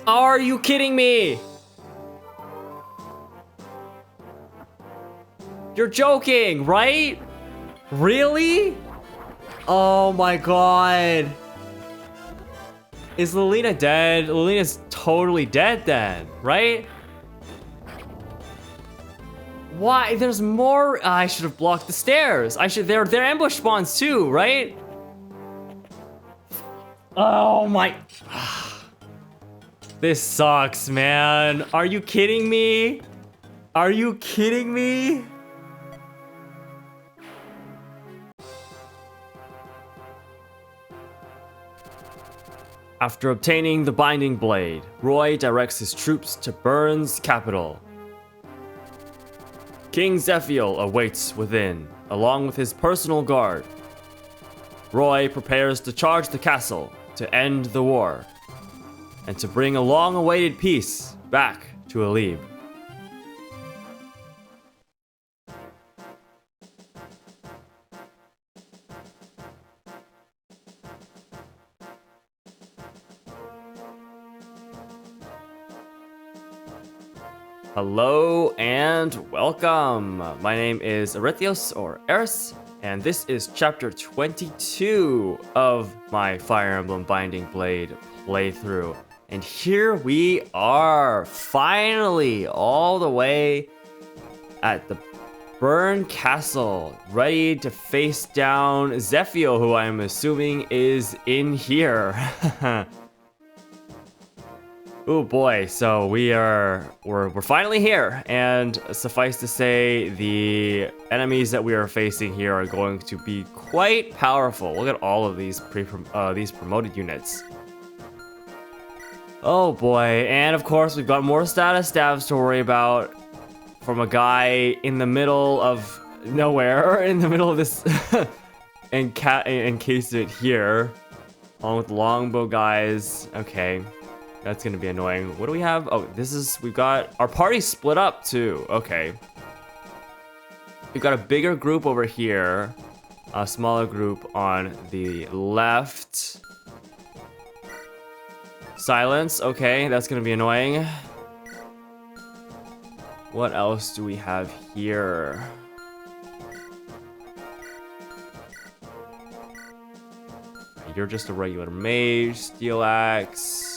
Are you kidding me? You're joking, right? Really? Oh my god. Is Lilina dead? Lilina's totally dead then, right? Why? There's more. I should have blocked the stairs. They're ambush spawns too, right? Oh my. This sucks, man. Are you kidding me? Are you kidding me? After obtaining the Binding Blade, Roy directs his troops to Byrne's capital. King Zephiel awaits within, along with his personal guard. Roy prepares to charge the castle to end the war, and to bring a long-awaited peace back to Alib. Hello and welcome! My name is Arithios, or Eris, and this is chapter 22 of my Fire Emblem Binding Blade playthrough. And here we are, finally, all the way at the Byrne Castle, ready to face down Zephiel, who I'm assuming is in here. Oh boy, so we're finally here, and suffice to say, the enemies that we are facing here are going to be quite powerful. Look at all of these promoted units. Oh boy, and of course we've got more status stabs to worry about from a guy in the middle of nowhere, in the middle of this encasement here, along with longbow guys. Okay. That's gonna be annoying. What do we have? Oh, we've got our party split up too. Okay. We've got a bigger group over here, a smaller group on the left. Silence, okay, that's gonna be annoying. What else do we have here? You're just a regular mage, steel axe.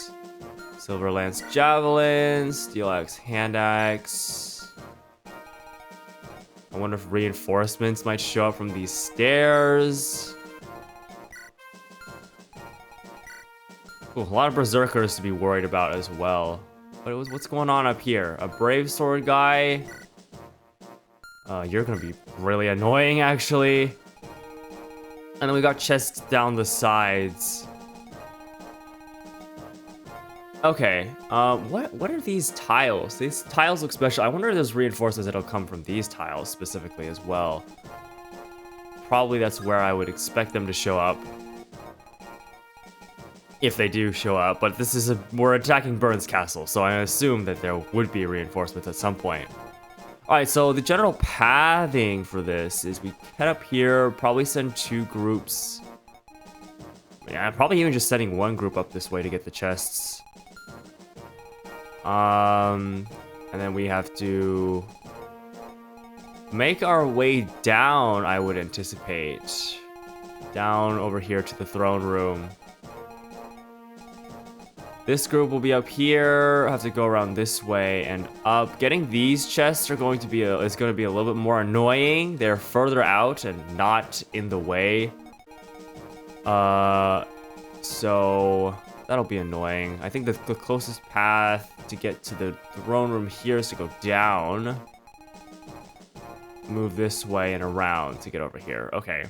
Silver Lance Javelin, Steel Axe Hand Axe. I wonder if reinforcements might show up from these stairs. Ooh, a lot of Berserkers to be worried about as well. But what's going on up here? A Brave Sword guy. You're gonna be really annoying, actually. And then we got chests down the sides. Okay, what are these tiles? These tiles look special. I wonder if there's reinforcements that'll come from these tiles specifically as well. Probably that's where I would expect them to show up. If they do show up, but we're attacking Byrne's castle, so I assume that there would be reinforcements at some point. Alright, so the general pathing for this is we head up here, probably send 2 groups. Yeah, probably even just sending 1 group up this way to get the chests. And then we have to make our way down, I would anticipate. Down over here to the throne room. This group will be up here, have to go around this way and up. Getting these chests is going to be a little bit more annoying. They're further out and not in the way. So that'll be annoying. I think the closest path to get to the throne room here is to go down. Move this way and around to get over here. Okay.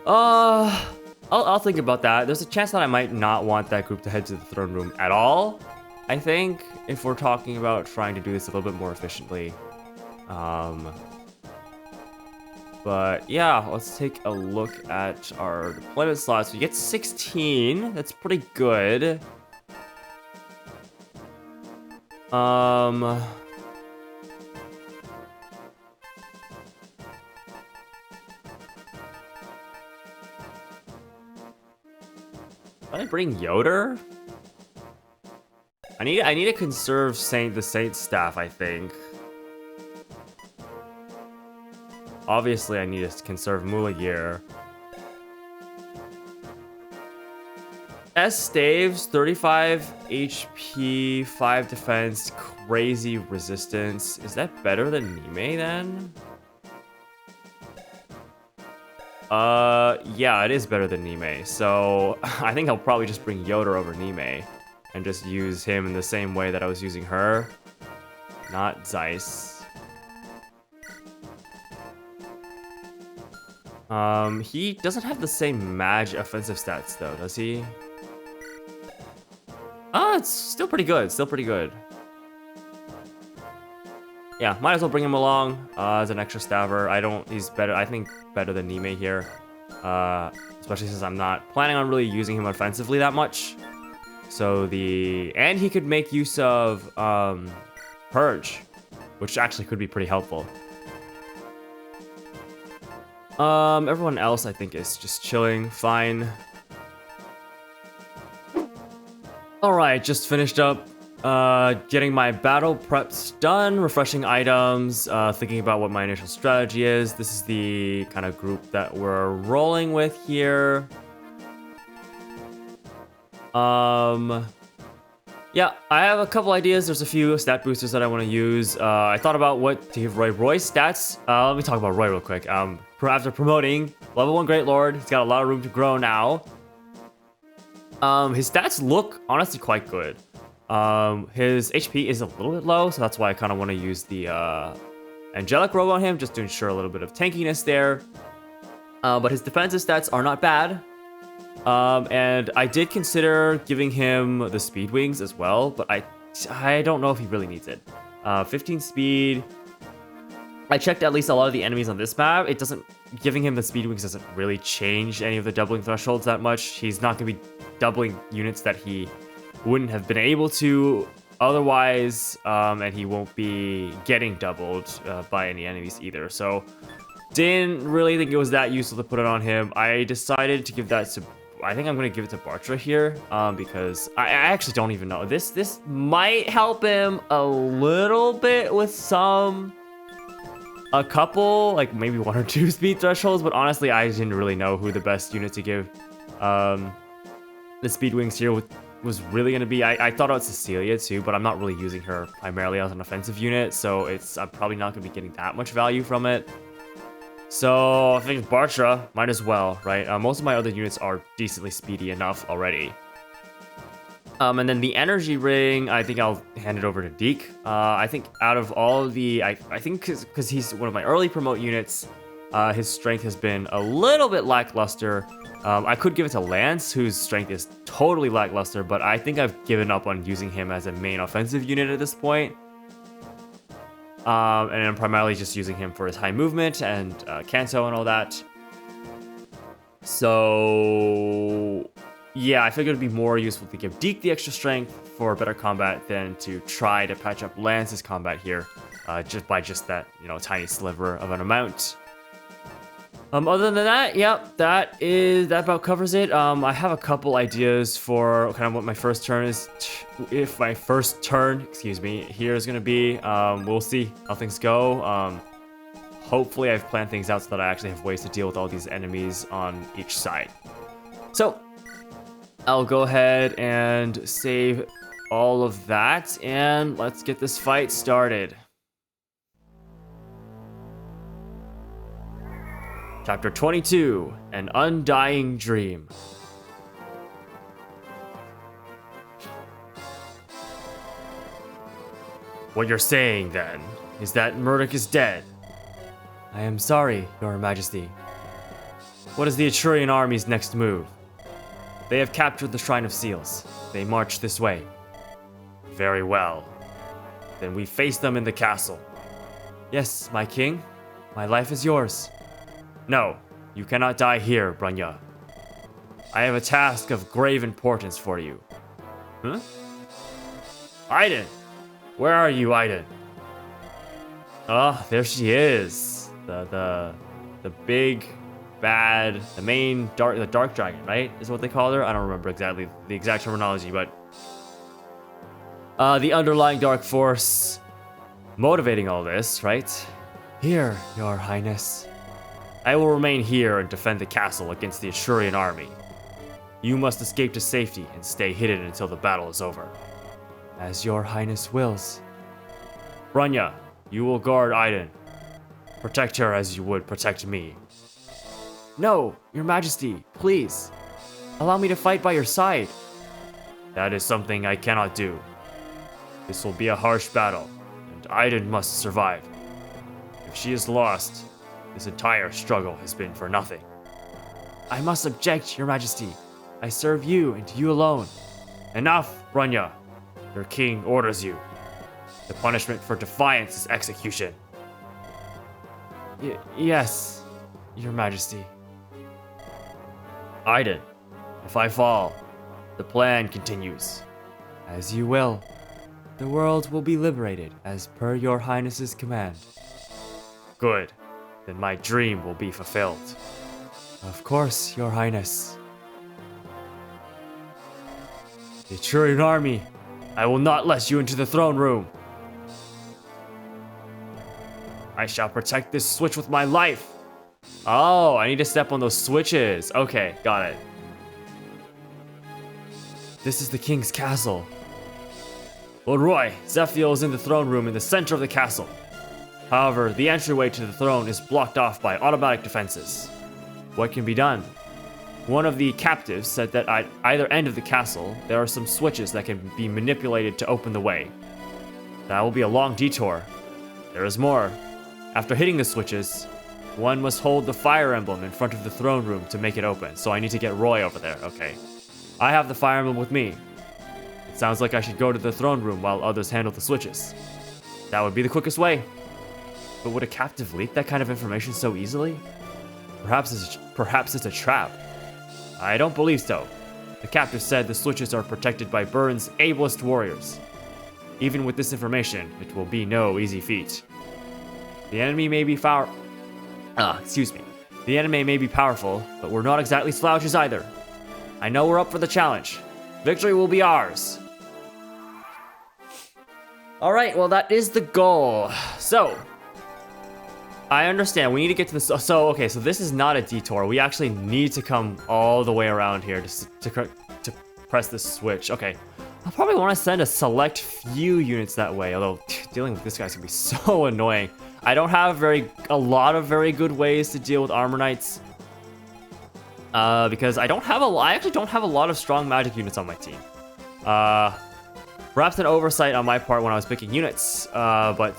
I'll think about that. There's a chance that I might not want that group to head to the throne room at all. I think if we're talking about trying to do this a little bit more efficiently. But yeah, let's take a look at our deployment slots. We get 16. That's pretty good. Did I bring Yoder? I need to conserve the Saint staff, I think. Obviously, I need to conserve Mula gear. S staves, 35 HP, 5 defense, crazy resistance. Is that better than Nime then? Yeah, it is better than Nime. So I think I'll probably just bring Yoder over Nime and just use him in the same way that I was using her. Not Zeiss. He doesn't have the same Mage offensive stats though, does he? Ah, it's still pretty good. Still pretty good. Yeah, might as well bring him along as an extra stabber. He's better. I think better than Nime here, especially since I'm not planning on really using him offensively that much. So and he could make use of Purge, which actually could be pretty helpful. Everyone else I think is just chilling, fine. Alright, just finished up getting my battle preps done, refreshing items, thinking about what my initial strategy is. This is the kind of group that we're rolling with here. Yeah, I have a couple ideas. There's a few stat boosters that I want to use. I thought about what to give Roy. Roy's stats. Let me talk about Roy real quick. After promoting, level 1 Great Lord, he's got a lot of room to grow now. His stats look honestly quite good. His HP is a little bit low, so that's why I kind of want to use the Angelic Robe on him, just to ensure a little bit of tankiness there. But his defensive stats are not bad. And I did consider giving him the Speed Wings as well, but I don't know if he really needs it. 15 speed. I checked at least a lot of the enemies on this map. Giving him the Speed Wings doesn't really change any of the doubling thresholds that much. He's not going to be doubling units that he wouldn't have been able to otherwise, and he won't be getting doubled by any enemies either. So didn't really think it was that useful to put it on him. I decided to give that to, I think I'm going to give it to Bartra here, because I actually don't even know. This might help him a little bit with a couple, like maybe 1 or 2 speed thresholds, but honestly, I didn't really know who the best unit to give the Speed Wings here was really going to be. I thought about Cecilia too, but I'm not really using her primarily as an offensive unit, so I'm probably not going to be getting that much value from it. So I think Bartra might as well, right? Most of my other units are decently speedy enough already. And then the energy ring, I think I'll hand it over to Deke. I think out of all of the, I think because he's one of my early promote units, his strength has been a little bit lackluster. I could give it to Lance, whose strength is totally lackluster, but I think I've given up on using him as a main offensive unit at this point. And I'm primarily just using him for his high movement and Kanto and all that. So yeah, I figured it'd be more useful to give Deke the extra strength for better combat than to try to patch up Lance's combat here, just by that, tiny sliver of an amount. Other than that, yep, that about covers it. I have a couple ideas for kind of what my first turn is. If my first turn, excuse me, here is gonna be. We'll see how things go. Hopefully I've planned things out so that I actually have ways to deal with all these enemies on each side. So I'll go ahead and save all of that, and let's get this fight started. Chapter 22, An Undying Dream. What you're saying, then, is that Murdoch is dead. I am sorry, Your Majesty. What is the Etrurian army's next move? They have captured the Shrine of Seals. They march this way. Very well. Then we face them in the castle. Yes, my king. My life is yours. No, you cannot die here, Branya. I have a task of grave importance for you. Huh? Aiden! Where are you, Aiden? Ah, there she is. The big bad. The dark dragon, right? Is what they call her. I don't remember exactly the exact terminology, but the underlying dark force motivating all this, right? Here, Your Highness. I will remain here and defend the castle against the Ashurian army. You must escape to safety and stay hidden until the battle is over. As Your Highness wills. Branya, you will guard Aiden. Protect her as you would protect me. No, Your Majesty, please. Allow me to fight by your side. That is something I cannot do. This will be a harsh battle, and Aiden must survive. If she is lost, this entire struggle has been for nothing. I must object, Your Majesty. I serve you and you alone. Enough, Branya. Your king orders you. The punishment for defiance is execution. Yes, Your Majesty. Aiden, if I fall, the plan continues. As you will. The world will be liberated as per Your Highness's command. Good. Then my dream will be fulfilled. Of course, Your Highness. The Achurian army, I will not let you into the throne room. I shall protect this switch with my life. Oh, I need to step on those switches. Okay, got it. This is the king's castle. Lord Roy, Zephiel is in the throne room in the center of the castle. However, the entryway to the throne is blocked off by automatic defenses. What can be done? One of the captives said that at either end of the castle, there are some switches that can be manipulated to open the way. That will be a long detour. There is more. After hitting the switches, one must hold the fire emblem in front of the throne room to make it open. So I need to get Roy over there. Okay. I have the fire emblem with me. It sounds like I should go to the throne room while others handle the switches. That would be the quickest way. But would a captive leak that kind of information so easily? Perhaps it's a trap. I don't believe so. The captive said the switches are protected by Burns' ablest warriors. Even with this information, it will be no easy feat. The enemy may be The enemy may be powerful, but we're not exactly slouches either. I know we're up for the challenge. Victory will be ours. Alright, well that is the goal. So, I understand, we need to get to the... So this is not a detour. We actually need to come all the way around here to press this switch. Okay, I'll probably want to send a select few units that way, although dealing with this guy's gonna be so annoying. I don't have a lot of very good ways to deal with Armor Knights. Because I actually don't have a lot of strong magic units on my team. Perhaps an oversight on my part when I was picking units, but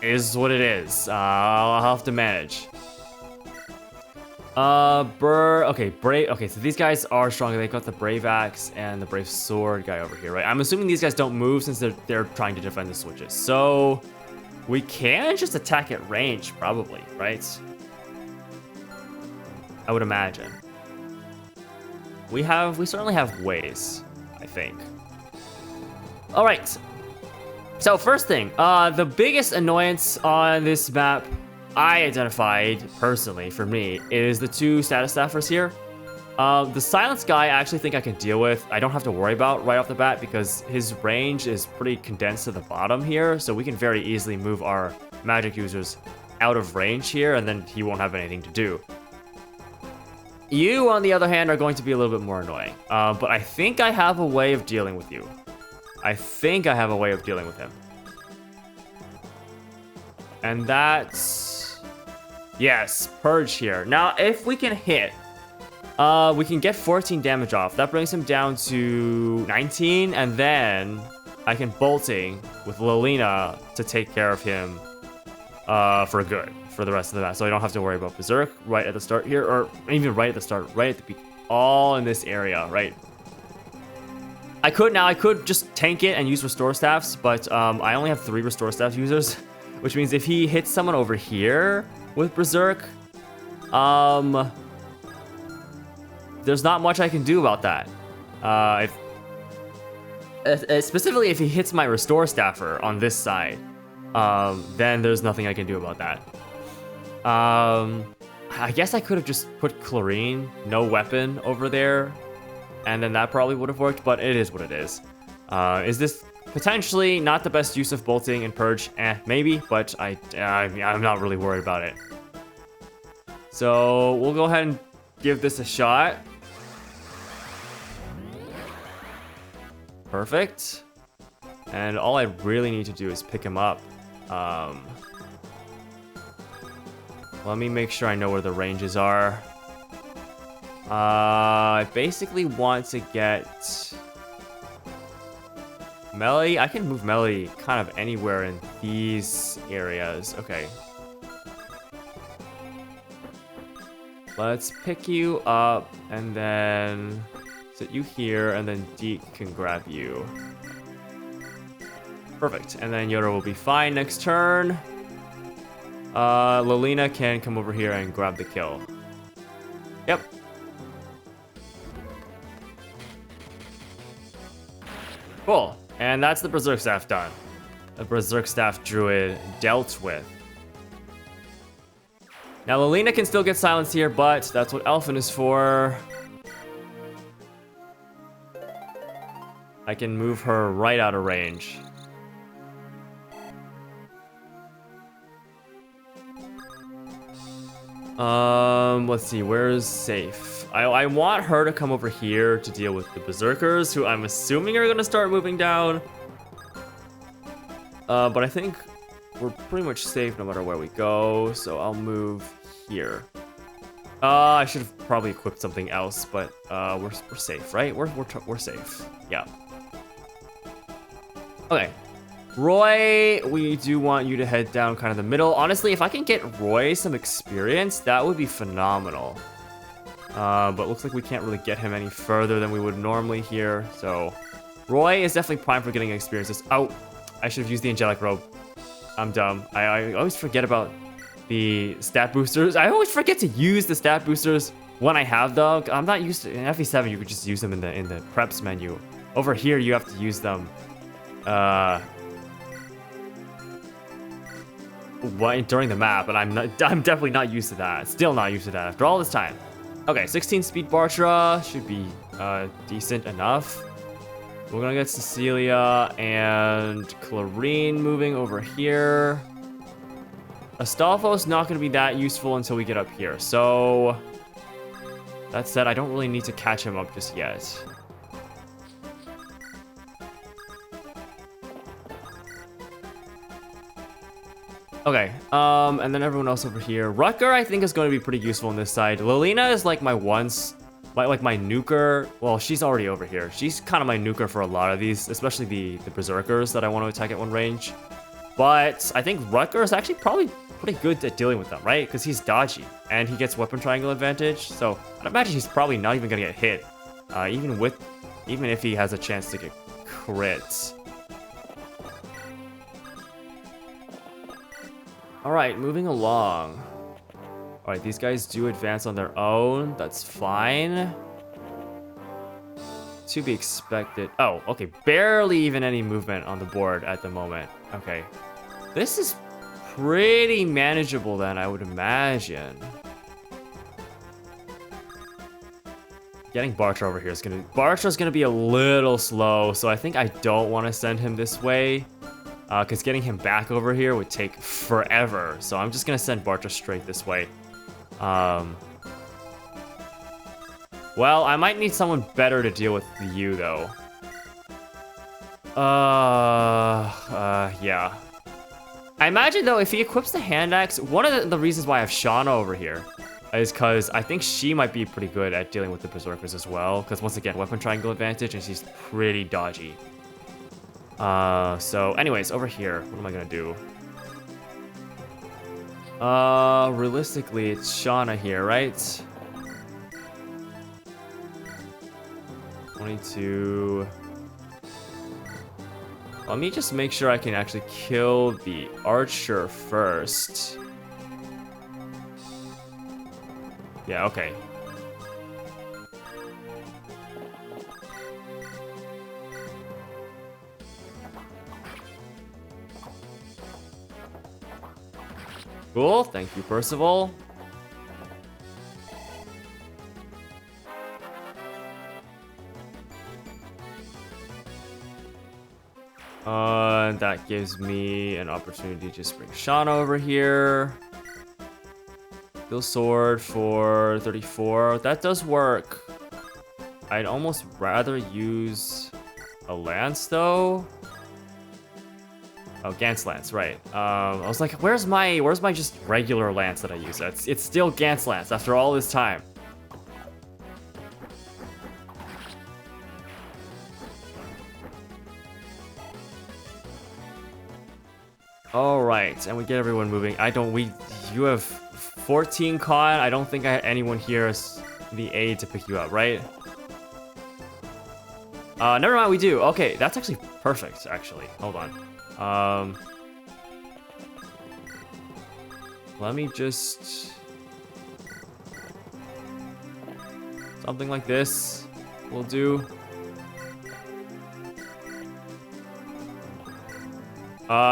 is what it is. I'll have to manage. Okay, so these guys are stronger. They got the Brave Axe and the Brave Sword guy over here, right? I'm assuming these guys don't move since they're trying to defend the switches. So we can just attack at range, probably, right? I would imagine. We certainly have ways, I think. All right. So first thing, the biggest annoyance on this map I identified personally for me is the two status staffers here. The silence guy I actually think I can deal with. I don't have to worry about right off the bat because his range is pretty condensed to the bottom here, so we can very easily move our magic users out of range here and then he won't have anything to do. You, on the other hand, are going to be a little bit more annoying, but I think I have a way of dealing with you. I think I have a way of dealing with him. And that's... Yes, Purge here. Now, if we can hit, we can get 14 damage off. That brings him down to 19, and then I can Bolting with Lilina to take care of him for good for the rest of the match. So I don't have to worry about Berserk right at the start here, or even right at the start, right at the beginning. All in this area, right? I could just tank it and use Restore Staffs, but I only have 3 Restore Staff users, which means if he hits someone over here with Berserk, there's not much I can do about that. Specifically, if he hits my Restore Staffer on this side, then there's nothing I can do about that. I guess I could have just put chlorine, no weapon over there, and then that probably would have worked, but it is what it is. Is this potentially not the best use of bolting and purge? Maybe, but I'm not really worried about it. So we'll go ahead and give this a shot. Perfect. And all I really need to do is pick him up. Let me make sure I know where the ranges are. I basically want to get melee. I can move melee kind of anywhere in these areas. Okay. Let's pick you up and then sit you here, and then Deke can grab you. Perfect. And then Yoda will be fine next turn. Lilina can come over here and grab the kill. Yep. Cool. And that's the Berserk Staff done. The Berserk Staff Druid dealt with. Now Lilina can still get silenced here, but that's what Elfin is for. I can move her right out of range. Let's see, where's safe? I want her to come over here to deal with the Berserkers, who I'm assuming are gonna start moving down. But I think we're pretty much safe no matter where we go, so I'll move here. I should have probably equipped something else, but we're safe, right? We're safe. Yeah. Okay. Roy, we do want you to head down kind of the middle. Honestly, if I can get Roy some experience, that would be phenomenal. But looks like we can't really get him any further than we would normally here. So Roy is definitely prime for getting experiences. Oh, I should have used the Angelic Robe. I'm dumb. I always forget about the stat boosters. I always forget to use the stat boosters when I have them. I'm not used to, in FE7 you could just use them in the preps menu. Over here you have to use them during the map, and I'm definitely not used to that. Still not used to that after all this time. Okay, 16 speed Bartra should be decent enough. We're gonna get Cecilia and Chlorine moving over here. Astolfo's not gonna be that useful until we get up here. So that said, I don't really need to catch him up just yet. Okay, and then everyone else over here. Rutger, I think, is going to be pretty useful on this side. Lilina is like my nuker. Well, she's already over here. She's kind of my nuker for a lot of these, especially the Berserkers that I want to attack at one range. But I think Rutger is actually probably pretty good at dealing with them, right? Because he's dodgy, and he gets weapon triangle advantage. So I'd imagine he's probably not even going to get hit, even if he has a chance to get crits. Alright, moving along. Alright, these guys do advance on their own. That's fine. To be expected. Oh, okay. Barely even any movement on the board at the moment. Okay. This is pretty manageable then, I would imagine. Getting Bartra over here is Bartra's gonna be a little slow, so I think I don't want to send him this way. Because getting him back over here would take forever. So I'm just going to send Bartra straight this way. Well, I might need someone better to deal with you, though. Yeah. I imagine, though, if he equips the hand axe, one of the reasons why I have Shauna over here is because I think she might be pretty good at dealing with the Berserkers as well. Because, once again, weapon triangle advantage, and she's pretty dodgy. So anyways, over here, what am I gonna do? Realistically, it's Shauna here, right? 22. Let me just make sure I can actually kill the archer first. Yeah, okay. Cool. Thank you, Percival. That gives me an opportunity to just bring Shauna over here. Steel sword for 34. That does work. I'd almost rather use a lance though. Oh, Gantz lance, right? I was like, where's my just regular lance that I use? It's still Gantz lance after all this time. All right, and we get everyone moving. You have 14 con. I don't think anyone here is the aid to pick you up, right? Never mind, we do. Okay, that's actually perfect, actually. Hold on. Let me just... Something like this will do.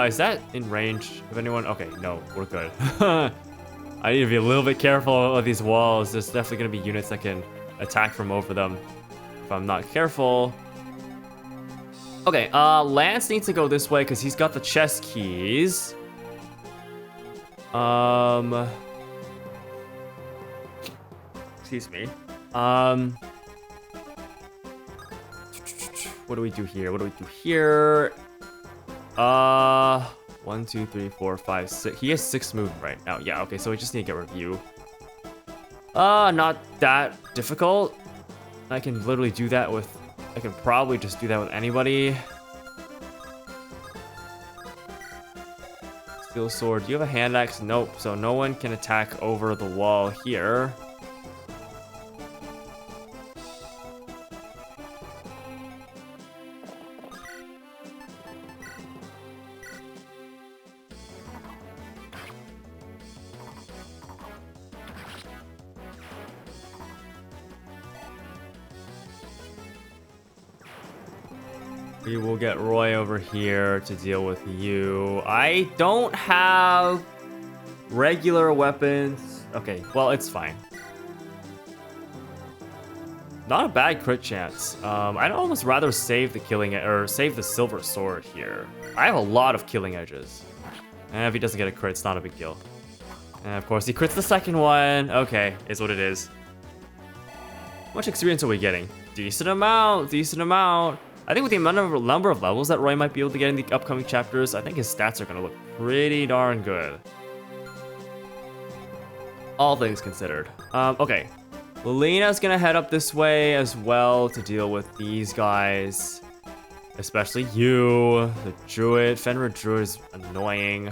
Is that in range of anyone? Okay, no, we're good. I need to be a little bit careful of these walls. There's definitely gonna be units that can attack from over them if I'm not careful. Okay, Lance needs to go this way because he's got the chest keys. Excuse me. What do we do here? What do we do here? 1, 2, 3, 4, 5, 6. He has 6 movement right now. Yeah, okay, so we just need to get review. Not that difficult. I can literally do that with... I can probably just do that with anybody. Steel sword. Do you have a hand axe? Nope. So no one can attack over the wall here. We will get Roy over here to deal with you. I don't have regular weapons. Okay, well, it's fine. Not a bad crit chance. I'd almost rather save the save the silver sword here. I have a lot of killing edges. And if he doesn't get a crit, it's not a big deal. And of course, he crits the second one. Okay, is what it is. How much experience are we getting? Decent amount, decent amount. I think with the number of levels that Roy might be able to get in the upcoming chapters, I think his stats are going to look pretty darn good. All things considered. Okay. Lelena's going to head up this way as well to deal with these guys. Especially you, the Druid. Fenrir Druid is annoying.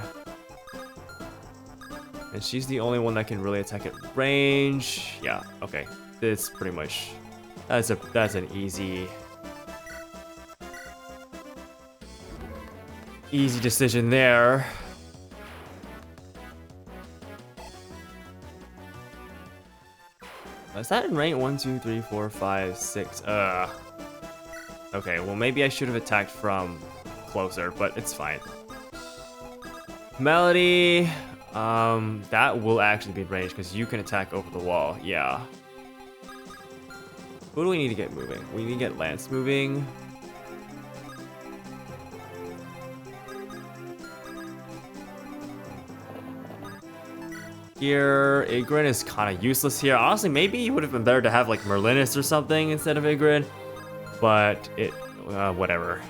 And she's the only one that can really attack at range. Yeah, okay. It's pretty much... That's an easy decision there. Is that in range? 1, 2, 3, 4, 5, 6. Okay, well maybe I should have attacked from closer, but it's fine. Melody, that will actually be in range because you can attack over the wall. Yeah. Who do we need to get moving? We need to get Lance moving. Here, Igrin is kind of useless here. Honestly, maybe it would have been better to have like Merlinus or something instead of Igrin, but whatever.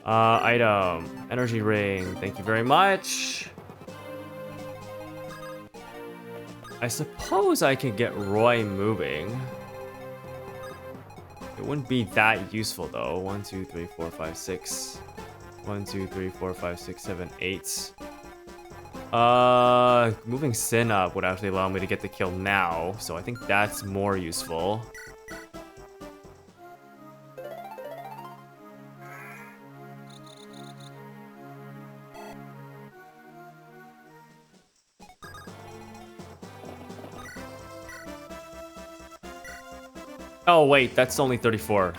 Item, energy ring. Thank you very much. I suppose I could get Roy moving. It wouldn't be that useful though. 1, 2, 3, 4, 5, 6. 1, 2, 3, 4, 5, 6, 7, 8. Moving Sin up would actually allow me to get the kill now, so I think that's more useful. Oh wait, that's only 34.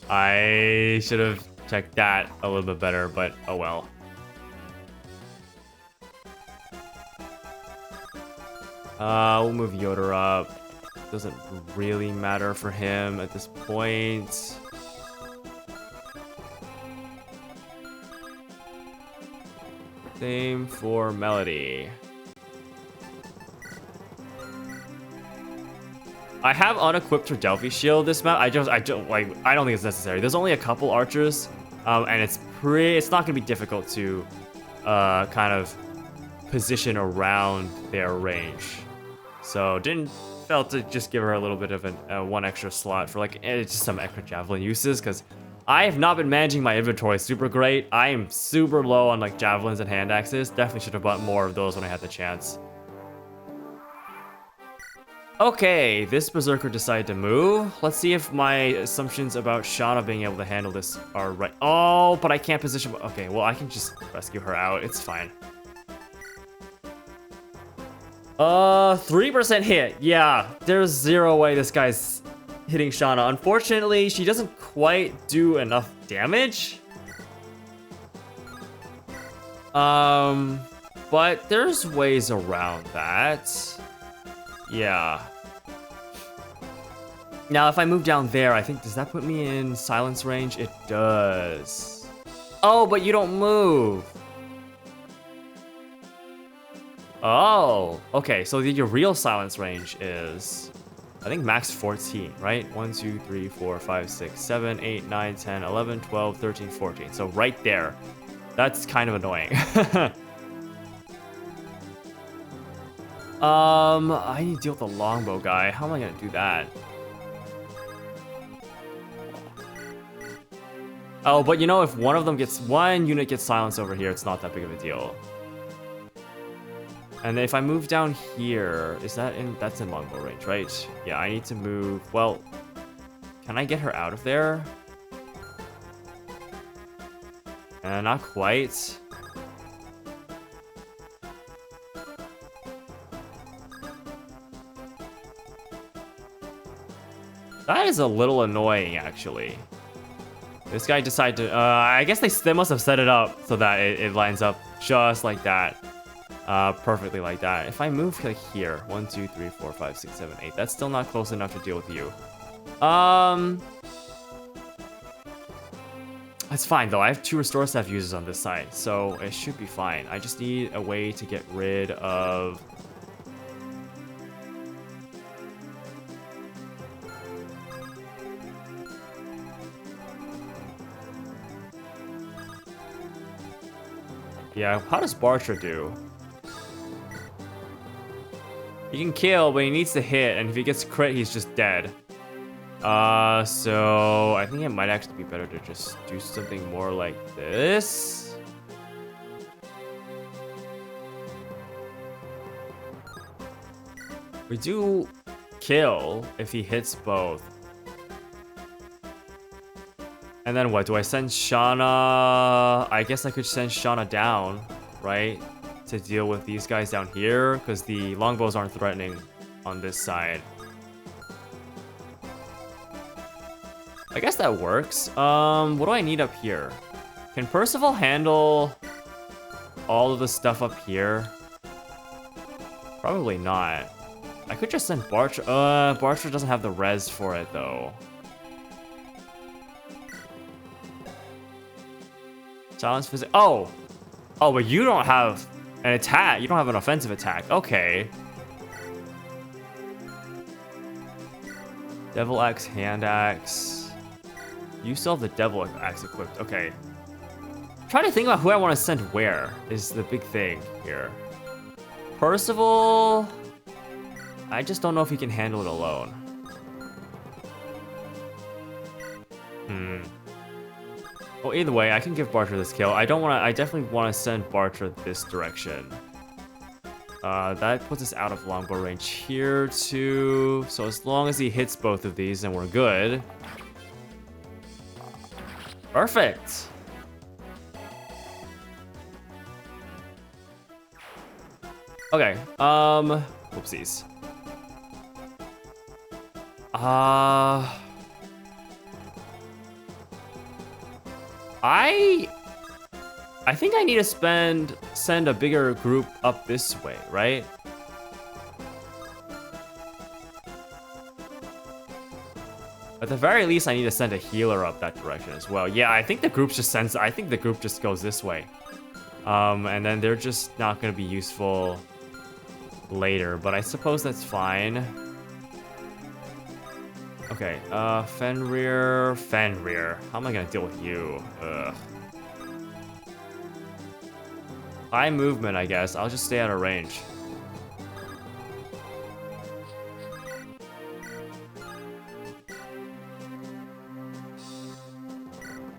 I should have checked that a little bit better, but oh well. We'll move Yoder up. Doesn't really matter for him at this point. Same for Melody. I have unequipped her Delphi shield this map. I don't think it's necessary. There's only a couple archers, and it's not gonna be difficult to kind of position around their range. So felt to just give her a little bit of one extra slot for like just some extra javelin uses, because I have not been managing my inventory super great. I am super low on like javelins and hand axes. Definitely should have bought more of those when I had the chance. Okay, this Berserker decided to move. Let's see if my assumptions about Shauna being able to handle this are right. Oh, but I can't position. Okay, well, I can just rescue her out. It's fine. 3% hit. Yeah, there's zero way this guy's hitting Shauna. Unfortunately, she doesn't quite do enough damage. But there's ways around that. Yeah. Now, if I move down there, I think, does that put me in silence range? It does. Oh, but you don't move. Oh, okay. So your real silence range is, I think, max 14, right? 1, 2, 3, 4, 5, 6, 7, 8, 9, 10, 11, 12, 13, 14. So right there. That's kind of annoying. I need to deal with the longbow guy. How am I gonna do that? Oh, but you know, if one unit gets silenced over here, it's not that big of a deal. And then if I move down here, that's in longbow range, right? Yeah, I need to move, well, can I get her out of there? Not quite. That is a little annoying, actually. This guy decided to, I guess they must have set it up so that it lines up just like that. Perfectly like that. If I move like here, 1, 2, 3, 4, 5, 6, 7, 8, that's still not close enough to deal with you. That's fine though. I have 2 restore staff users on this side, so it should be fine. I just need a way to get rid of... Yeah, how does Bartra do? He can kill, but he needs to hit, and if he gets crit, he's just dead. So I think it might actually be better to just do something more like this. We do kill if he hits both. And then what? Do I send Shauna? I guess I could send Shauna down, right? To deal with these guys down here, because the longbows aren't threatening on this side. I guess that works. What do I need up here? Can Percival handle all of the stuff up here? Probably not. I could just send Bartra. Bartra doesn't have the res for it though. Silence physics. Oh, but you don't have an attack. You don't have an offensive attack. Okay. Devil Axe, Hand Axe. You still have the Devil Axe equipped. Okay. I'm trying to think about who I want to send where is the big thing here. Percival. I just don't know if he can handle it alone. Well, either way, I can give Bartra this kill. I definitely want to send Bartra this direction. That puts us out of longbow range here too. So as long as he hits both of these, then we're good. Perfect. Okay. Whoopsies. I think I need to send a bigger group up this way, right? At the very least, I need to send a healer up that direction as well. Yeah, I think the group just sends... I think the group just goes this way. And then they're just not going to be useful later, but I suppose that's fine. Okay, Fenrir. How am I going to deal with you? Ugh. High movement, I guess. I'll just stay out of range.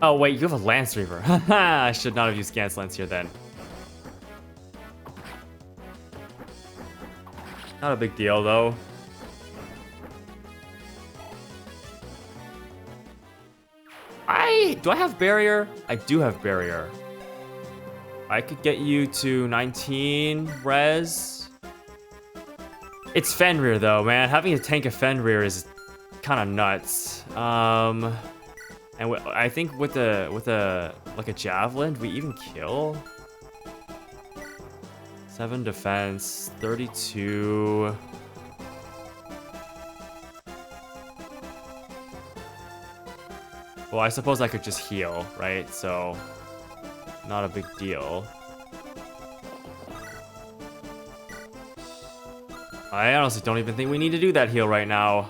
Oh, wait, you have a Lance Reaver. Haha, I should not have used Gans Lance here then. Not a big deal, though. Do I have barrier? I do have barrier. I could get you to 19 res. It's Fenrir, though, man. Having a tank of Fenrir is kind of nuts. And I think with a like a javelin, we even kill. 7 defense, 32. Well, I suppose I could just heal, right? So, not a big deal. I honestly don't even think we need to do that heal right now.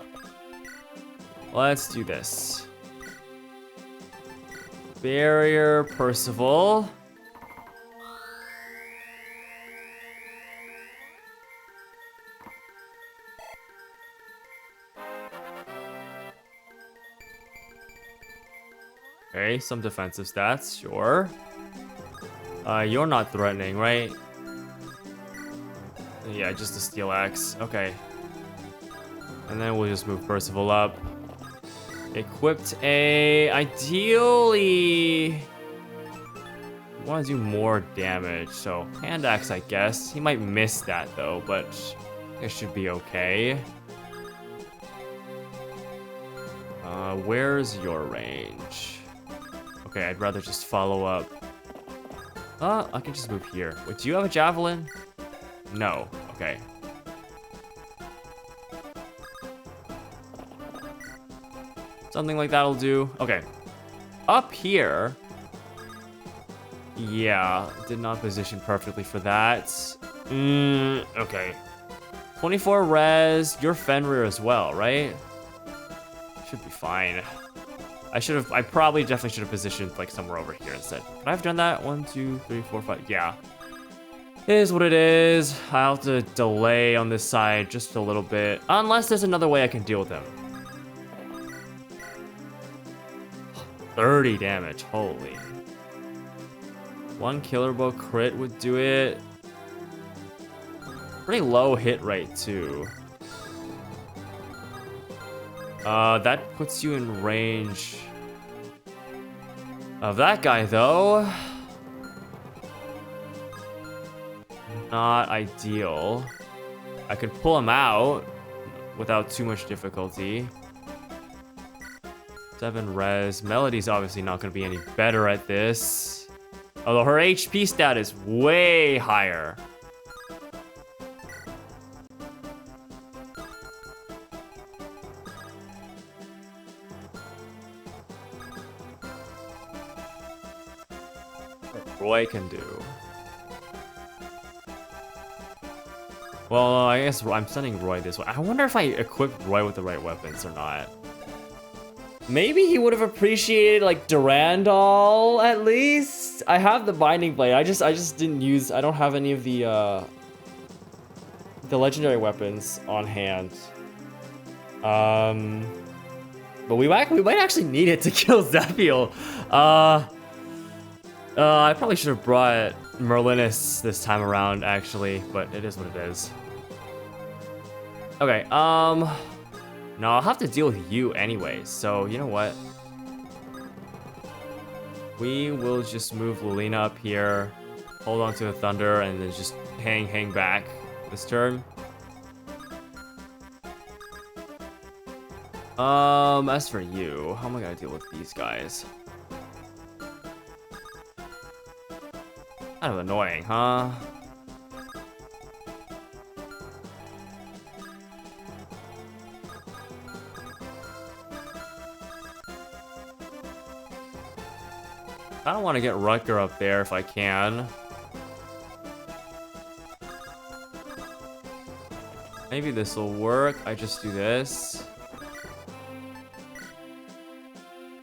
Let's do this. Barrier, Percival. Okay, some defensive stats, sure. You're not threatening, right? Yeah, just a steel axe. Okay. And then we'll just move Percival up. Equipped a... Ideally... want to do more damage, so hand axe, I guess. He might miss that, though, but it should be okay. Where's your range? Okay, I'd rather just follow up. I can just move here. Wait, do you have a javelin? No. Okay. Something like that'll do. Okay. Up here. Yeah, did not position perfectly for that. Okay. 24 res. You're Fenrir as well, right? Should be fine. I probably definitely should have positioned like somewhere over here instead. Could I have done that? 1, 2, 3, 4, 5. Yeah. It is what it is. I'll have to delay on this side just a little bit. Unless there's another way I can deal with them. 30 damage. Holy. 1 killer bow crit would do it. Pretty low hit rate too. That puts you in range of that guy, though. Not ideal. I could pull him out without too much difficulty. 7 res. Melody's obviously not going to be any better at this. Although her HP stat is way higher. Roy can do. Well, I guess I'm sending Roy this way. I wonder if I equipped Roy with the right weapons or not. Maybe he would have appreciated like Durandal at least. I have the binding blade. I just didn't use. I don't have any of the legendary weapons on hand. But we might actually need it to kill Zephiel. I probably should have brought Merlinus this time around, actually, but it is what it is. Okay, no, I'll have to deal with you anyways, so you know what? We will just move Lilina up here, hold on to a Thunder, and then just hang back this turn. As for you, how am I gonna deal with these guys? Kind of annoying, huh? I don't want to get Rutger up there if I can. Maybe this will work. I just do this.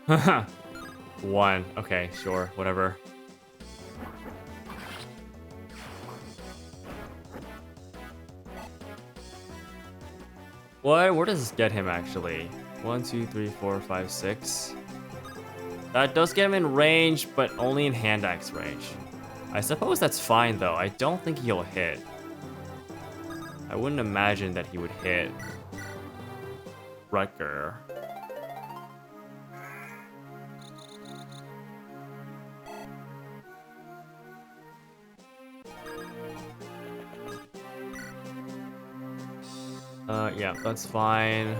Haha. 1. Okay, sure, whatever. What? Where does this get him actually? 1, 2, 3, 4, 5, 6. That does get him in range, but only in hand axe range. I suppose that's fine though. I don't think he'll hit. I wouldn't imagine that he would hit Rutger. Yeah, that's fine.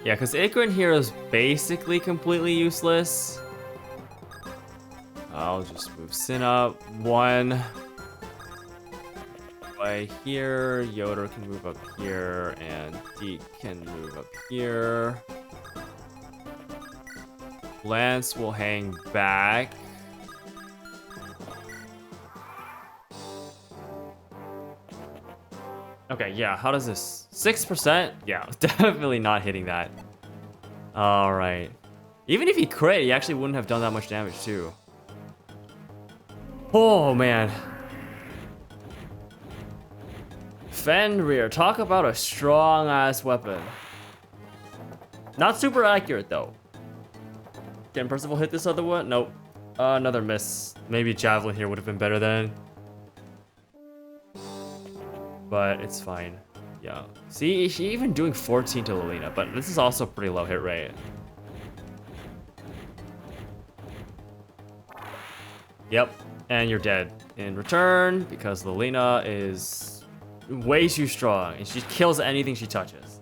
Yeah, because Ikrin here is basically completely useless. I'll just move Sin up 1. Right here, Yoder can move up here, and Deke can move up here. Lance will hang back. Okay, yeah, how does this? 6%? Yeah, definitely not hitting that. Alright. Even if he crit, he actually wouldn't have done that much damage too. Oh, man. Fenrir, talk about a strong-ass weapon. Not super accurate, though. Can Percival hit this other one? Nope. Another miss. Maybe Javelin here would have been better then. But it's fine. Yeah. See, she even doing 14 to Lilina, but this is also pretty low hit rate. Yep, and you're dead in return because Lilina is way too strong and she kills anything she touches.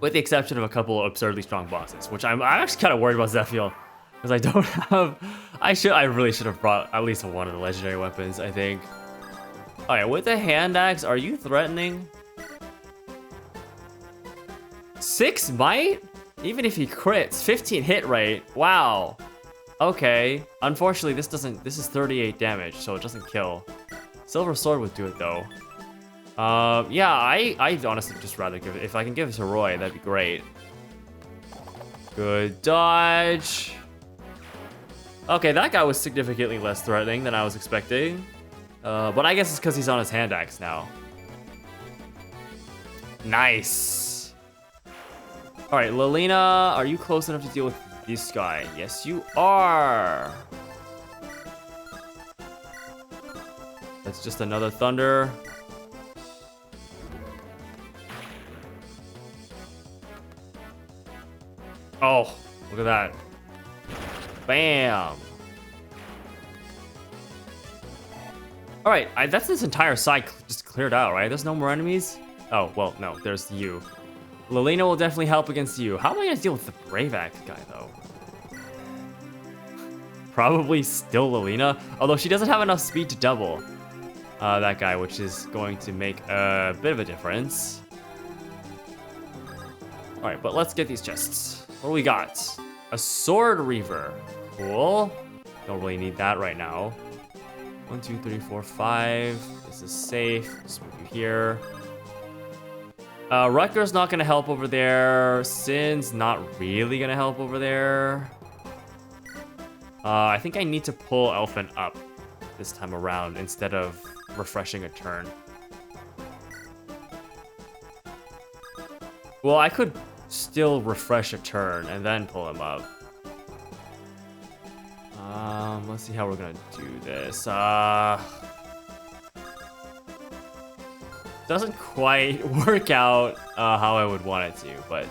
With the exception of a couple of absurdly strong bosses, which I'm actually kind of worried about Zephiel. Because I don't have... I really should have brought at least one of the legendary weapons, I think. Alright, with the hand axe, are you threatening? 6 might? Even if he crits, 15 hit rate. Wow. Okay. Unfortunately, this is 38 damage, so it doesn't kill. Silver Sword would do it though. Yeah, I'd honestly just rather give it... If I can give it to Roy, that'd be great. Good dodge. Okay, that guy was significantly less threatening than I was expecting. But I guess it's because he's on his hand axe now. Nice. Alright, Lilina, are you close enough to deal with this guy? Yes, you are. That's just another thunder. Oh, look at that. Bam. Alright, that's this entire side just cleared out, right? There's no more enemies? Oh, well, no, there's you. Lilina will definitely help against you. How am I gonna deal with the Brave Axe guy, though? Probably still Lilina, although she doesn't have enough speed to double that guy, which is going to make a bit of a difference. Alright, but let's get these chests. What do we got? A Sword Reaver. Cool. Don't really need that right now. 1, 2, 3, 4, 5. This is safe. Just move you here. Rutger's not gonna help over there. Sin's not really gonna help over there. I think I need to pull Elfin up this time around instead of refreshing a turn. Well, I could still refresh a turn and then pull him up. Let's see how we're gonna do this. Doesn't quite work out how I would want it to, but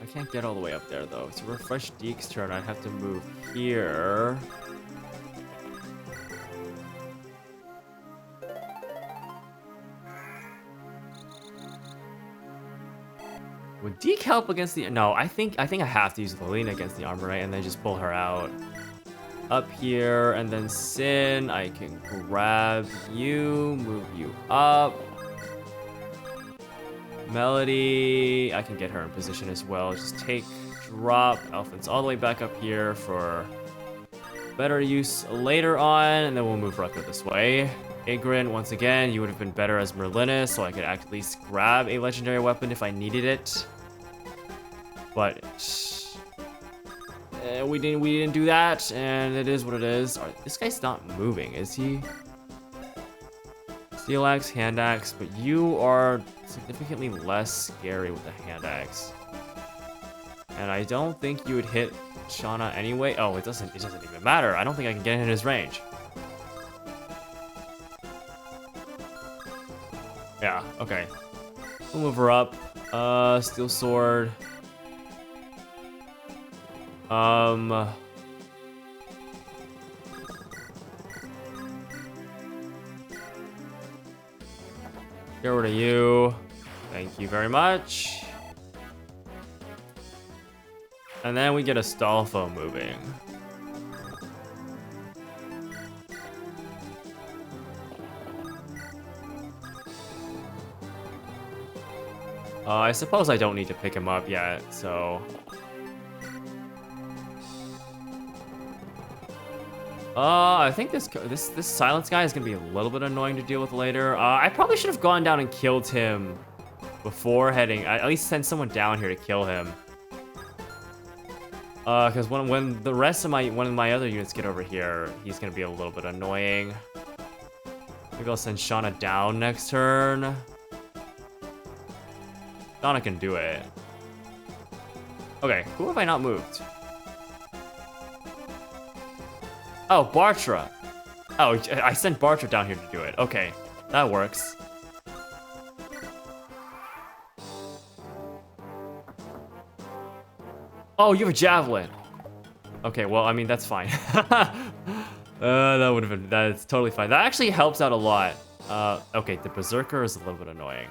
I can't get all the way up there though. To refresh Deke's turn, I'd have to move here. Would Deke help against the... No, I think I have to use Lilina against the armor, right? And then just pull her out. Up here, and then Sin, I can grab you, move you up. Melody, I can get her in position as well. Just take, drop, Elfin's all the way back up here for better use later on, and then we'll move Rucka this way. Igrin, once again, you would have been better as Merlinus, so I could at least grab a legendary weapon if I needed it. But we didn't do that, and it is what it is. This guy's not moving, is he? Steel axe, hand axe, but you are significantly less scary with the hand axe. And I don't think you would hit Shauna anyway. Oh, it doesn't even matter. I don't think I can get in his range. Yeah, okay. We'll move her up. Steel sword. Get rid of you. Thank you very much. And then we get Astolfo moving. I suppose I don't need to pick him up yet, so... I think this silence guy is gonna be a little bit annoying to deal with later. I probably should have gone down and killed him before heading. At least send someone down here to kill him. Because when the rest of my other units get over here, he's gonna be a little bit annoying. Maybe I'll send Shauna down next turn. Shauna can do it. Okay, who have I not moved? Oh, Bartra. Oh, I sent Bartra down here to do it. Okay, that works. Oh, you have a javelin. Okay, well, I mean, that's fine. That would have been, that's totally fine. That actually helps out a lot. Okay, the Berserker is a little bit annoying.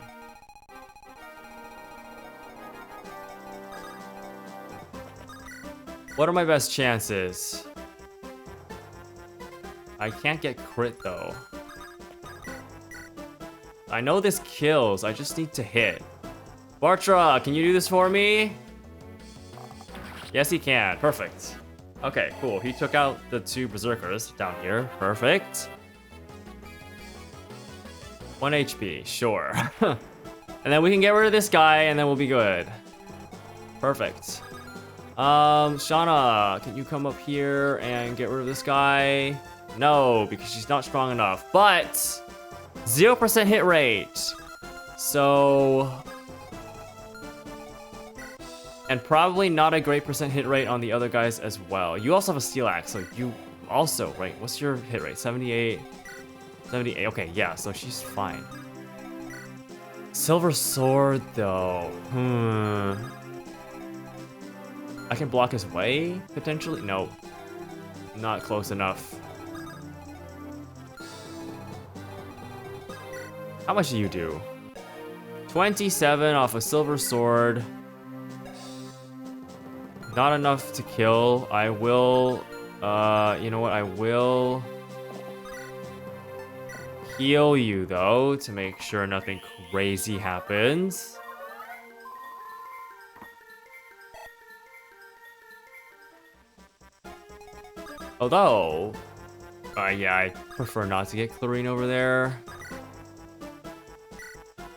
What are my best chances? I can't get crit though. I know this kills, I just need to hit. Bartra, can you do this for me? Yes, he can. Perfect. Okay, cool. He took out the two Berserkers down here. Perfect. 1 HP, sure. And then we can get rid of this guy, and then we'll be good. Perfect. Shauna, can you come up here and get rid of this guy? No, because she's not strong enough. But 0% hit rate. So... and probably not a great % hit rate on the other guys as well. You also have a steel axe, so you also, right, what's your hit rate? 78? 78, okay, yeah, so she's fine. Silver sword, though. I can block his way, potentially? No. Not close enough. How much do you do? 27 off a silver sword. Not enough to kill. I will, you know what? I will heal you, though, to make sure nothing crazy happens. Although, yeah, I prefer not to get chlorine over there.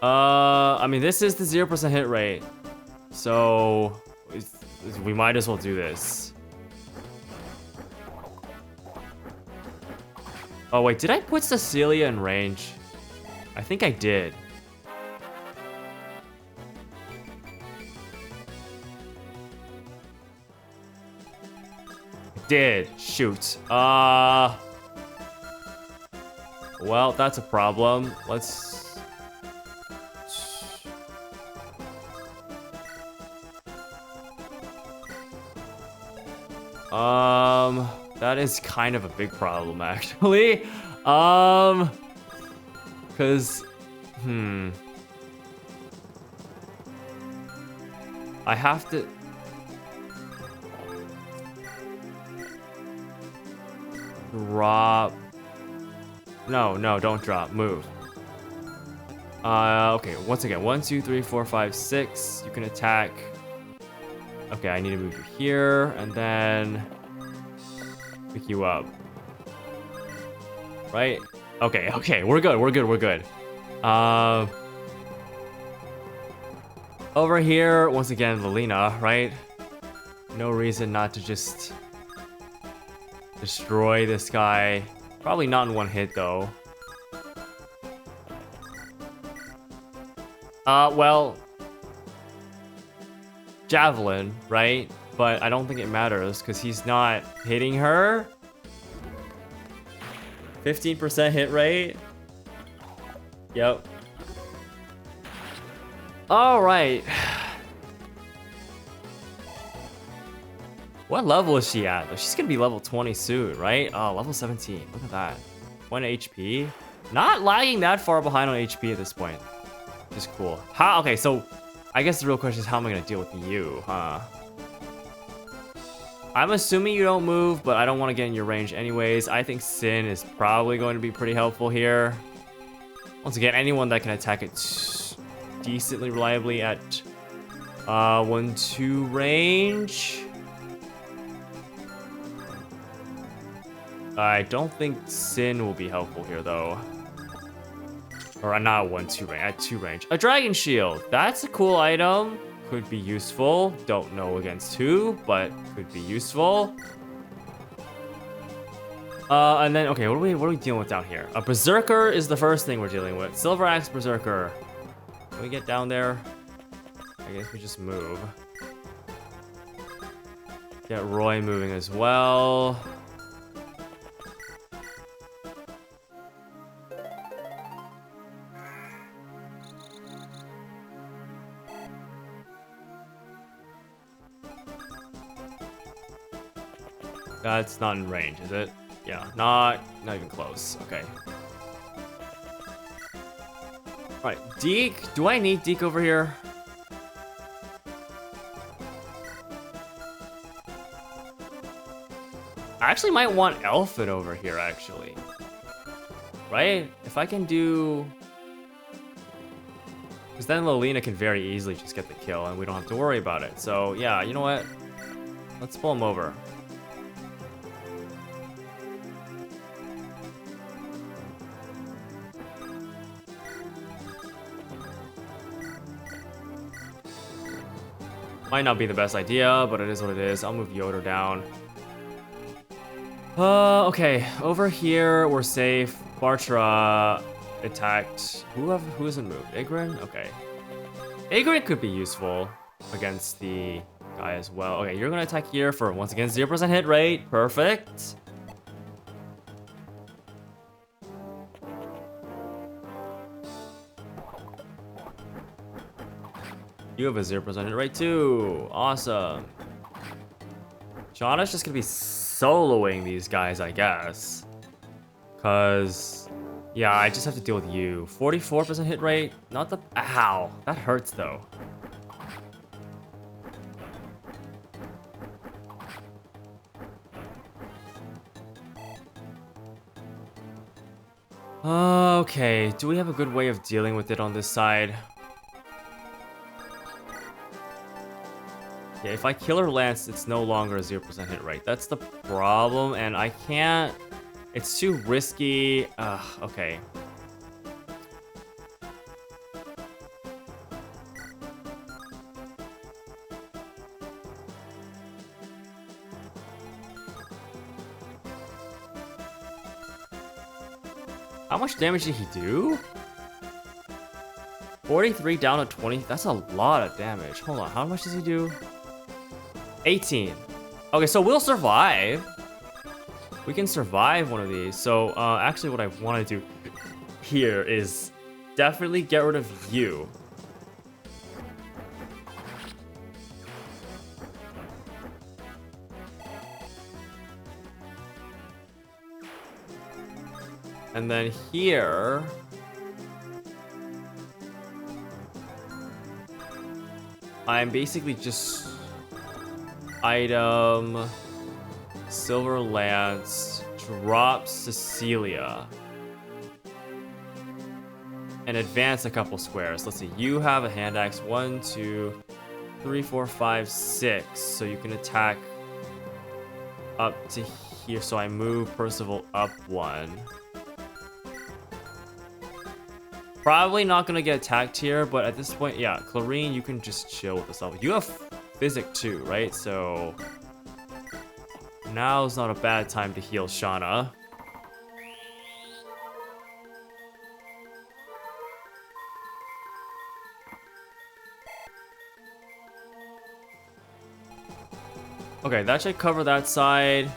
I mean, this is the 0% hit rate, so we might as well do this. Oh wait, did I put Cecilia in range? I think I did. Did. Shoot. Well, that's a problem. Let's... that is kind of a big problem, actually. Cause, I have to... Drop... No, don't drop. Move. Okay, once again. 1, 2, 3, 4, 5, 6. You can attack. Okay, I need to move you here, and then... pick you up. Right? Okay, we're good. Over here, once again, Lilina, right? No reason not to just destroy this guy. Probably not in one hit, though. Well... Javelin, right? But I don't think it matters, because he's not hitting her. 15% hit rate. Yep. Alright. What level is she at? She's gonna be level 20 soon, right? Oh, level 17. Look at that. 1 HP. Not lagging that far behind on HP at this point. Which is cool. Okay, so I guess the real question is how am I gonna deal with you, huh? I'm assuming you don't move, but I don't want to get in your range anyways. I think Sin is probably going to be pretty helpful here. Once again, anyone that can attack it decently reliably at 1-2 range. I don't think Sin will be helpful here, though. Or not 1-2 range, at 2 range. A Dragon Shield. That's a cool item. Could be useful. Don't know against who, but could be useful. And then, okay, what are we dealing with down here? A Berserker is the first thing we're dealing with. Silver Axe Berserker. Can we get down there? I guess we just move. Get Roy moving as well. That's not in range, is it? Yeah, not even close. Okay. Alright, Deke. Do I need Deke over here? I actually might want Elfin over here, actually. Right? If I can do... because then Lilina can very easily just get the kill and we don't have to worry about it. So, yeah, you know what? Let's pull him over. Might not be the best idea, but it is what it is. I'll move Yoder down. Okay. Over here, we're safe. Bartra attacked. Who hasn't moved? Igrin? Okay. Igrin could be useful against the guy as well. Okay, you're gonna attack here for, once again, 0% hit rate. Perfect. You have a 0% hit rate too. Awesome. Shauna's just gonna be soloing these guys, I guess. Cause, yeah, I just have to deal with you. 44% hit rate. Not the... Ow. That hurts though. Okay, do we have a good way of dealing with it on this side? Yeah, if I kill her Lance, it's no longer a 0% hit rate. That's the problem, and I can't... It's too risky. Okay. How much damage did he do? 43 down to 20. That's a lot of damage. Hold on, how much does he do? 18. Okay, so we'll survive. We can survive one of these. So, actually what I want to do here is definitely get rid of you. And then here... I'm basically just item Silver Lance, drop Cecilia, and advance a couple squares. Let's see, you have a hand axe. 1, 2, 3, 4, 5, 6. So you can attack up to here. So I move Percival up 1. Probably not gonna get attacked here, but at this point, yeah, Clarine, you can just chill with this level. You have Physic too, right? So now's not a bad time to heal Shauna. Okay, that should cover that side.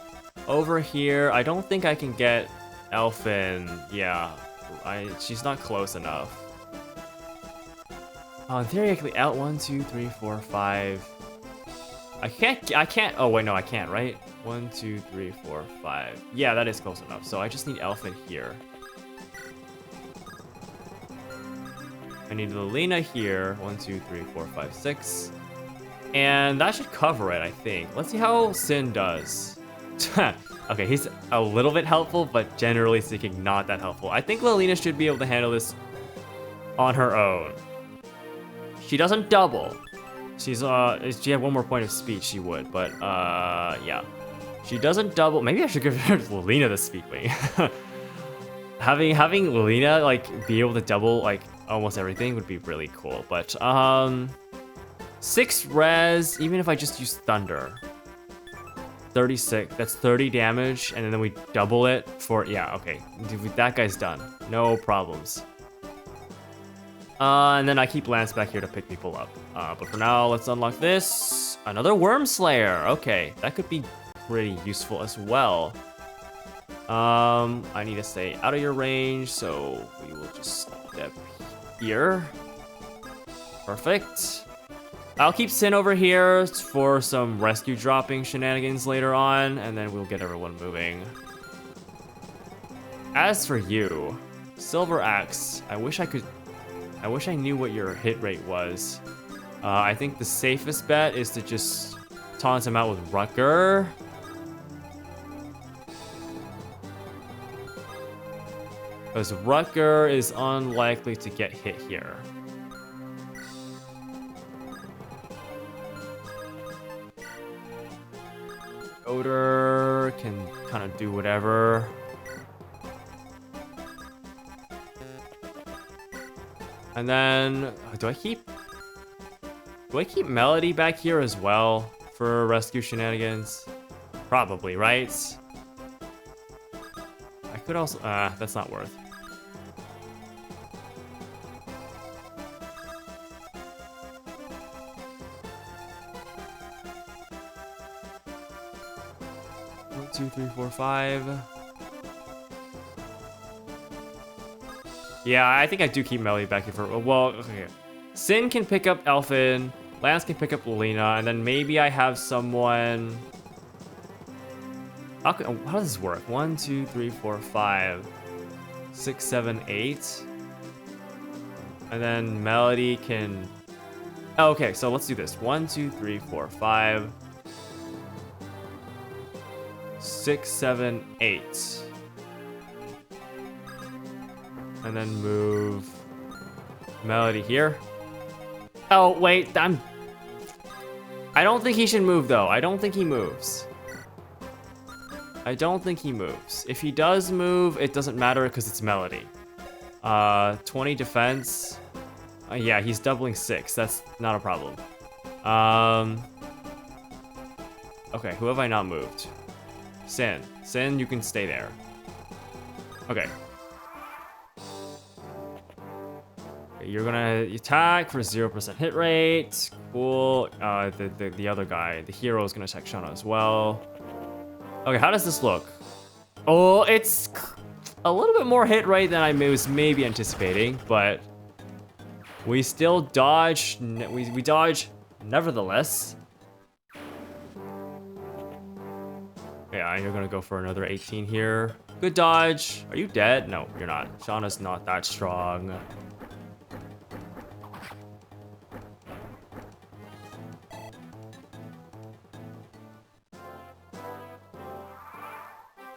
Over here, I don't think I can get Elfin. Yeah, she's not close enough. In theory, I can out 1, 2, 3, 4, 5. I can't. Oh, wait, no, I can't, right? 1, 2, 3, 4, 5. Yeah, that is close enough. So I just need Elfin here. I need Lilina here. 1, 2, 3, 4, 5, 6. And that should cover it, I think. Let's see how Sin does. Okay, he's a little bit helpful, but generally speaking, not that helpful. I think Lilina should be able to handle this on her own. She doesn't double. She's if she had one more point of speed, she would, but yeah. She doesn't double. Maybe I should give her Lilina the speed wing. having Lilina like be able to double like almost everything would be really cool. But 6 res, even if I just use Thunder. 36, that's 30 damage, and then we double it for, yeah, okay. That guy's done. No problems. And then I keep Lance back here to pick people up. But for now, let's unlock this. Another Worm Slayer. Okay, that could be pretty useful as well. I need to stay out of your range, so we will just step here. Perfect. I'll keep Sin over here for some rescue dropping shenanigans later on, and then we'll get everyone moving. As for you, Silver Axe, I wish I knew what your hit rate was. I think the safest bet is to just taunt him out with Rutger. Because Rutger is unlikely to get hit here. Odor can kind of do whatever. And then, do I keep Melody back here as well for rescue shenanigans? Probably, right? I could also, that's not worth. One, 2, 3, 4, 5. Yeah, I think I do keep Melody back here for, well, okay. Sin can pick up Elfin, Lance can pick up Lilina, and then maybe I have someone... How does this work? 1, 2, 3, 4, 5, 6, 7, 8. And then Melody can... Oh, okay, so let's do this. 1, 2, 3, 4, 5, 6, 7, 8. And then move Melody here. Oh, wait, I don't think he should move, though. I don't think he moves. I don't think he moves. If he does move, it doesn't matter because it's Melody. 20 defense. Yeah, he's doubling 6. That's not a problem. Okay, who have I not moved? Sin. Sin, you can stay there. Okay. You're gonna attack for 0% hit rate. Cool. The other guy, the hero, is gonna attack Shauna as well. Okay, how does this look? Oh, it's a little bit more hit rate than I was maybe anticipating, but we still dodge. We dodge nevertheless. Yeah, you're gonna go for another 18 here. Good dodge. Are you dead? No, you're not. Shauna's not that strong.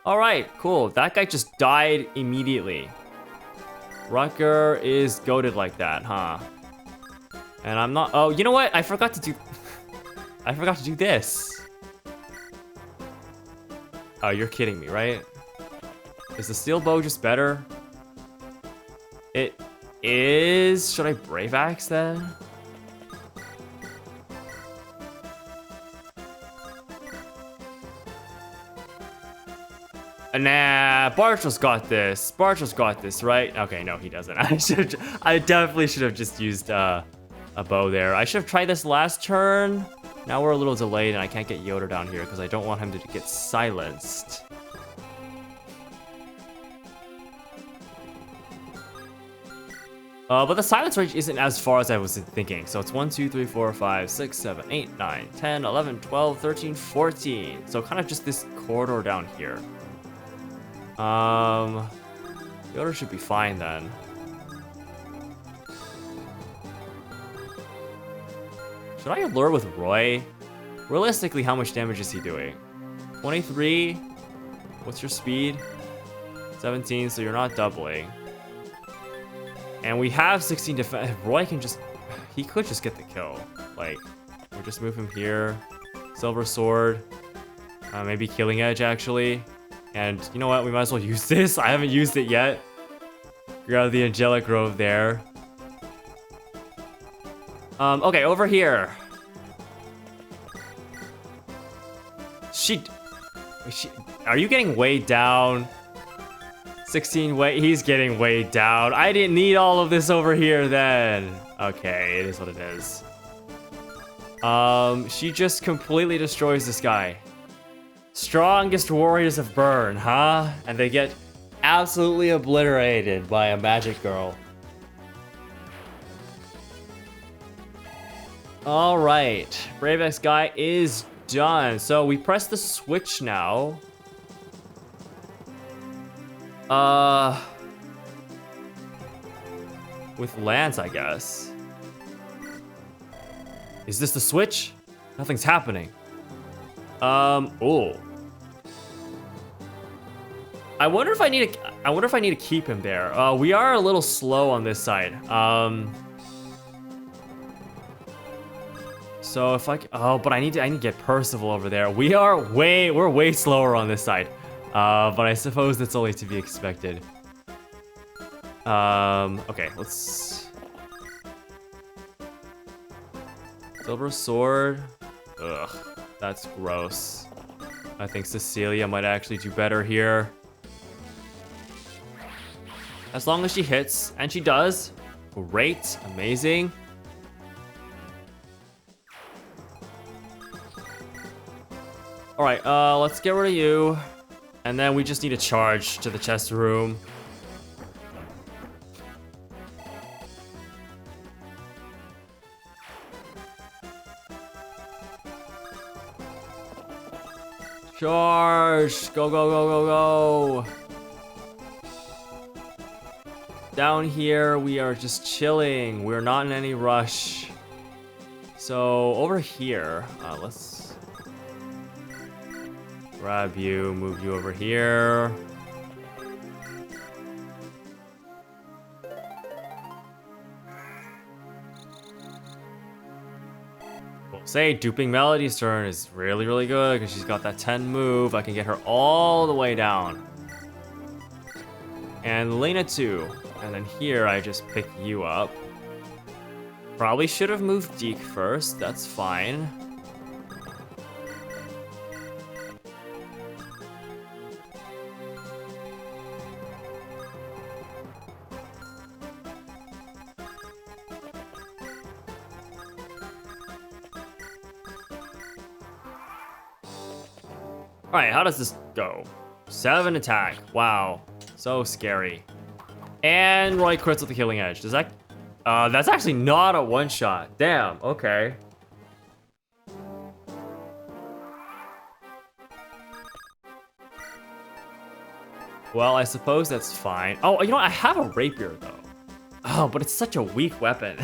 Alright, cool. That guy just died immediately. Rucker is goated like that, huh? And I'm not... Oh, you know what? I forgot to do... I forgot to do this. Oh, you're kidding me, right? Is the steel bow just better? It is... Should I Brave Axe then? Nah, Bartle's got this. Bartle's got this, right? Okay, no, he doesn't. I definitely should have just used a bow there. I should have tried this last turn. Now we're a little delayed and I can't get Yoda down here because I don't want him to get silenced. But the silence range isn't as far as I was thinking. So it's 1, 2, 3, 4, 5, 6, 7, 8, 9, 10, 11, 12, 13, 14. So kind of just this corridor down here. Yoda should be fine then. Should I lure with Roy? Realistically, how much damage is he doing? 23? What's your speed? 17, so you're not doubling. And we have 16 defense. Roy can just... He could just get the kill. Like, we'll just move him here. Silver Sword. Maybe Killing Edge, actually. And you know what? We might as well use this. I haven't used it yet. Grab the Angelic Grove there. Okay, over here. Are you getting weighed down? 16 weight, he's getting weighed down. I didn't need all of this over here then. Okay, it is what it is. She just completely destroys this guy. Strongest warriors of Burn, huh? And they get absolutely obliterated by a magic girl. Alright, Brave X guy is done. So we press the switch now. With Lance, I guess. Is this the switch? Nothing's happening. Oh. I wonder if I need to keep him there. We are a little slow on this side. So if I... Oh, but I need to get Percival over there. We're way slower on this side. But I suppose that's only to be expected. Okay, let's... Silver Sword. Ugh, that's gross. I think Cecilia might actually do better here. As long as she hits, and she does. Great, amazing. Alright, let's get rid of you. And then we just need to charge to the chest room. Charge! Go, go, go, go, go! Down here, we are just chilling. We're not in any rush. So, over here, let's grab you, move you over here. We'll say duping Melody's turn is really, really good because she's got that 10 move. I can get her all the way down. And Lena too. And then here I just pick you up. Probably should have moved Deke first. That's fine. Alright, how does this go? 7 attack. Wow. So scary. And Roy crits with the Killing Edge. Does that... that's actually not a one-shot. Damn, okay. Well, I suppose that's fine. Oh, you know what? I have a rapier, though. Oh, but it's such a weak weapon.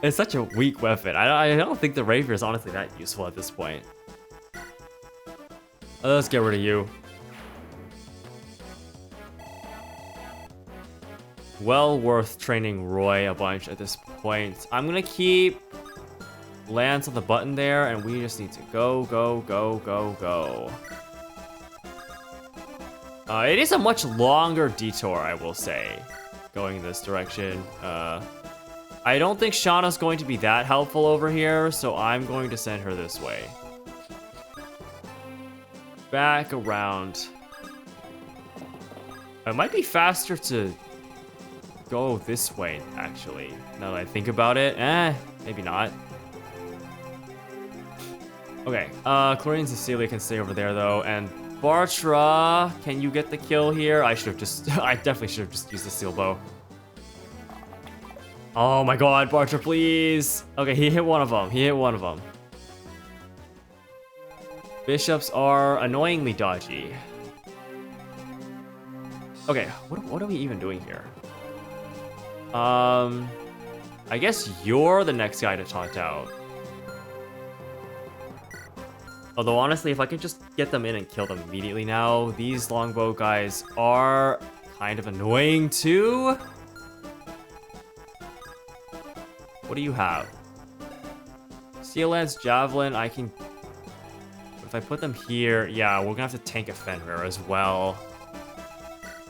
It's such a weak weapon. I don't think the rapier is honestly that useful at this point. Let's get rid of you. well worth training Roy a bunch at this point. I'm gonna keep Lance on the button there, and we just need to go, go, go, go, go. It is a much longer detour, I will say, going in this direction. I don't think Shauna's going to be that helpful over here, so I'm going to send her this way. Back around. It might be faster to go this way, actually, now that I think about it. Maybe not. Okay, Chlorine and Cecilia can stay over there, though, and Bartra, can you get the kill here? I definitely should have just used the steel bow. Oh my god, Bartra, please! Okay, he hit one of them, Bishops are annoyingly dodgy. Okay, what are we even doing here? I guess you're the next guy to taunt out. Although honestly, if I could just get them in and kill them immediately now, these longbow guys are kind of annoying too. What do you have? Steel Lance, Javelin, I can... If I put them here, yeah, we're gonna have to tank a Fenrir as well.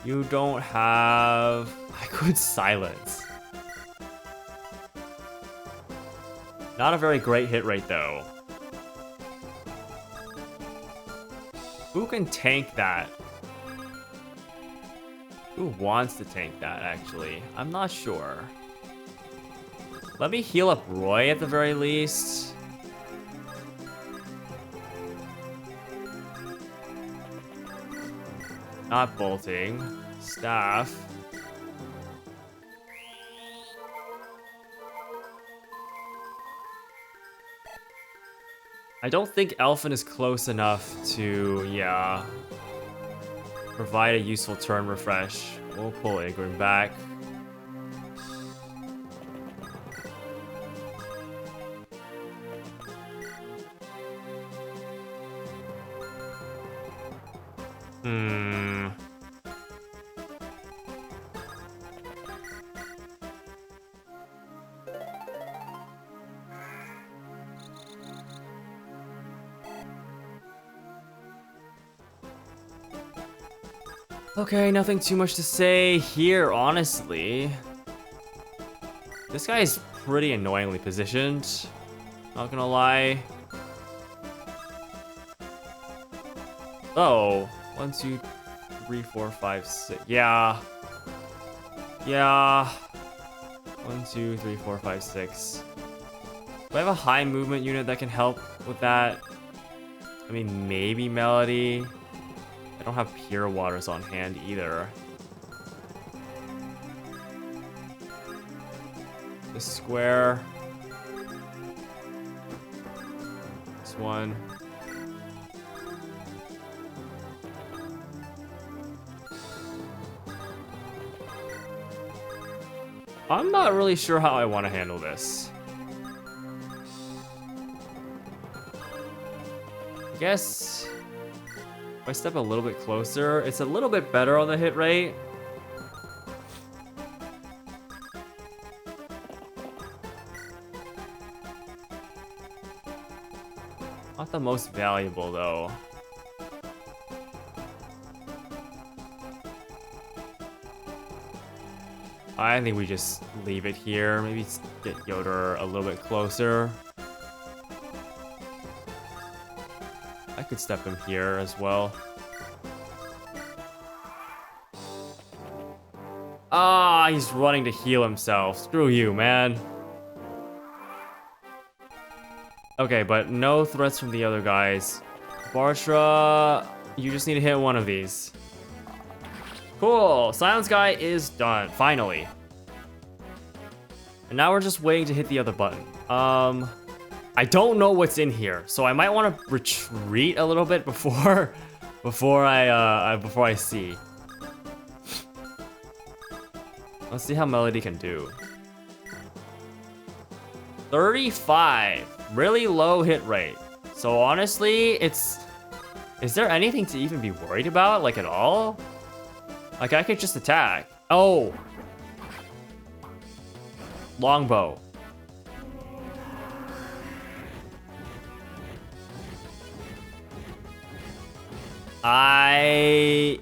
You don't have... I could silence. Not a very great hit rate though. Who can tank that? Who wants to tank that, actually? I'm not sure. Let me heal up Roy at the very least. Not bolting. Staff. I don't think Elfin is close enough to, yeah, provide a useful turn refresh. We'll pull Igrin back. Okay, nothing too much to say here, honestly. This guy is pretty annoyingly positioned, not gonna lie. Oh, 1, 2, 3, 4, 5, 6. Yeah. Yeah. 1, 2, 3, 4, 5, 6. Do I have a high movement unit that can help with that? I mean, maybe Melody. I don't have Pure Waters on hand either. This square. This one. I'm not really sure how I want to handle this. I guess if I step a little bit closer, it's a little bit better on the hit rate. Not the most valuable though. I think we just leave it here. Maybe get Yoder a little bit closer. I could step him here as well. Ah, he's running to heal himself. Screw you, man. Okay, but no threats from the other guys. Bartra, you just need to hit one of these. Cool, Silence Guy is done, finally. And now we're just waiting to hit the other button. I don't know what's in here, so I might want to retreat a little bit before I see. Let's see how Melody can do. 35, really low hit rate. So honestly, is there anything to even be worried about, like at all? Like I could just attack. Oh, Longbow.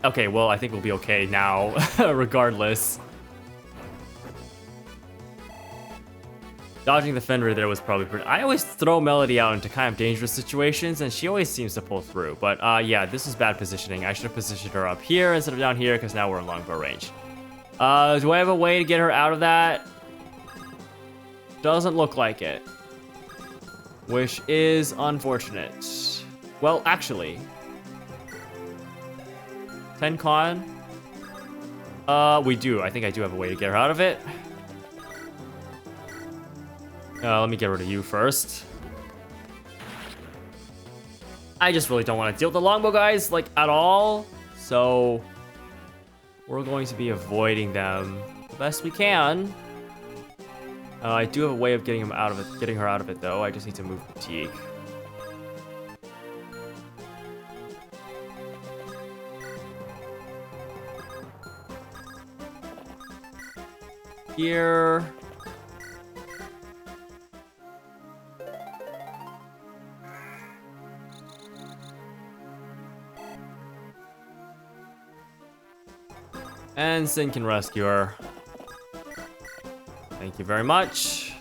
Okay, well, I think we'll be okay now, regardless. Dodging the fender there was probably pretty... I always throw Melody out into kind of dangerous situations, and she always seems to pull through. But, yeah, this is bad positioning. I should have positioned her up here instead of down here, because now we're in longbow range. Do I have a way to get her out of that? Doesn't look like it. Which is unfortunate. Well, actually... 10 con? We do. I think I do have a way to get her out of it. Let me get rid of you first. I just really don't want to deal with the longbow guys, like, at all. So, we're going to be avoiding them the best we can. I do have a way of getting her out of it, though. I just need to move Boutique. Here. And Sin can rescue her. Thank you very much.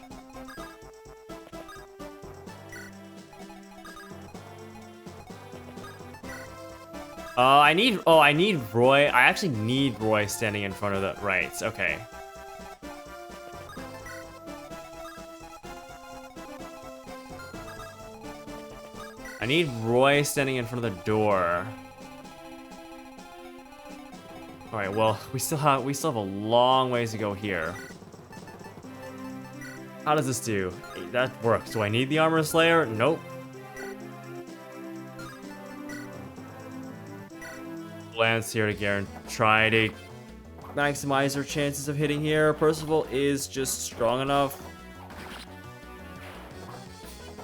I need Roy. I actually need Roy standing in front of the right. Okay. I need Roy standing in front of the door. All right, well, we still have a long ways to go here. How does this do? That works. Do I need the Armor Slayer? Nope. Lance here to try to maximize her chances of hitting here. Percival is just strong enough.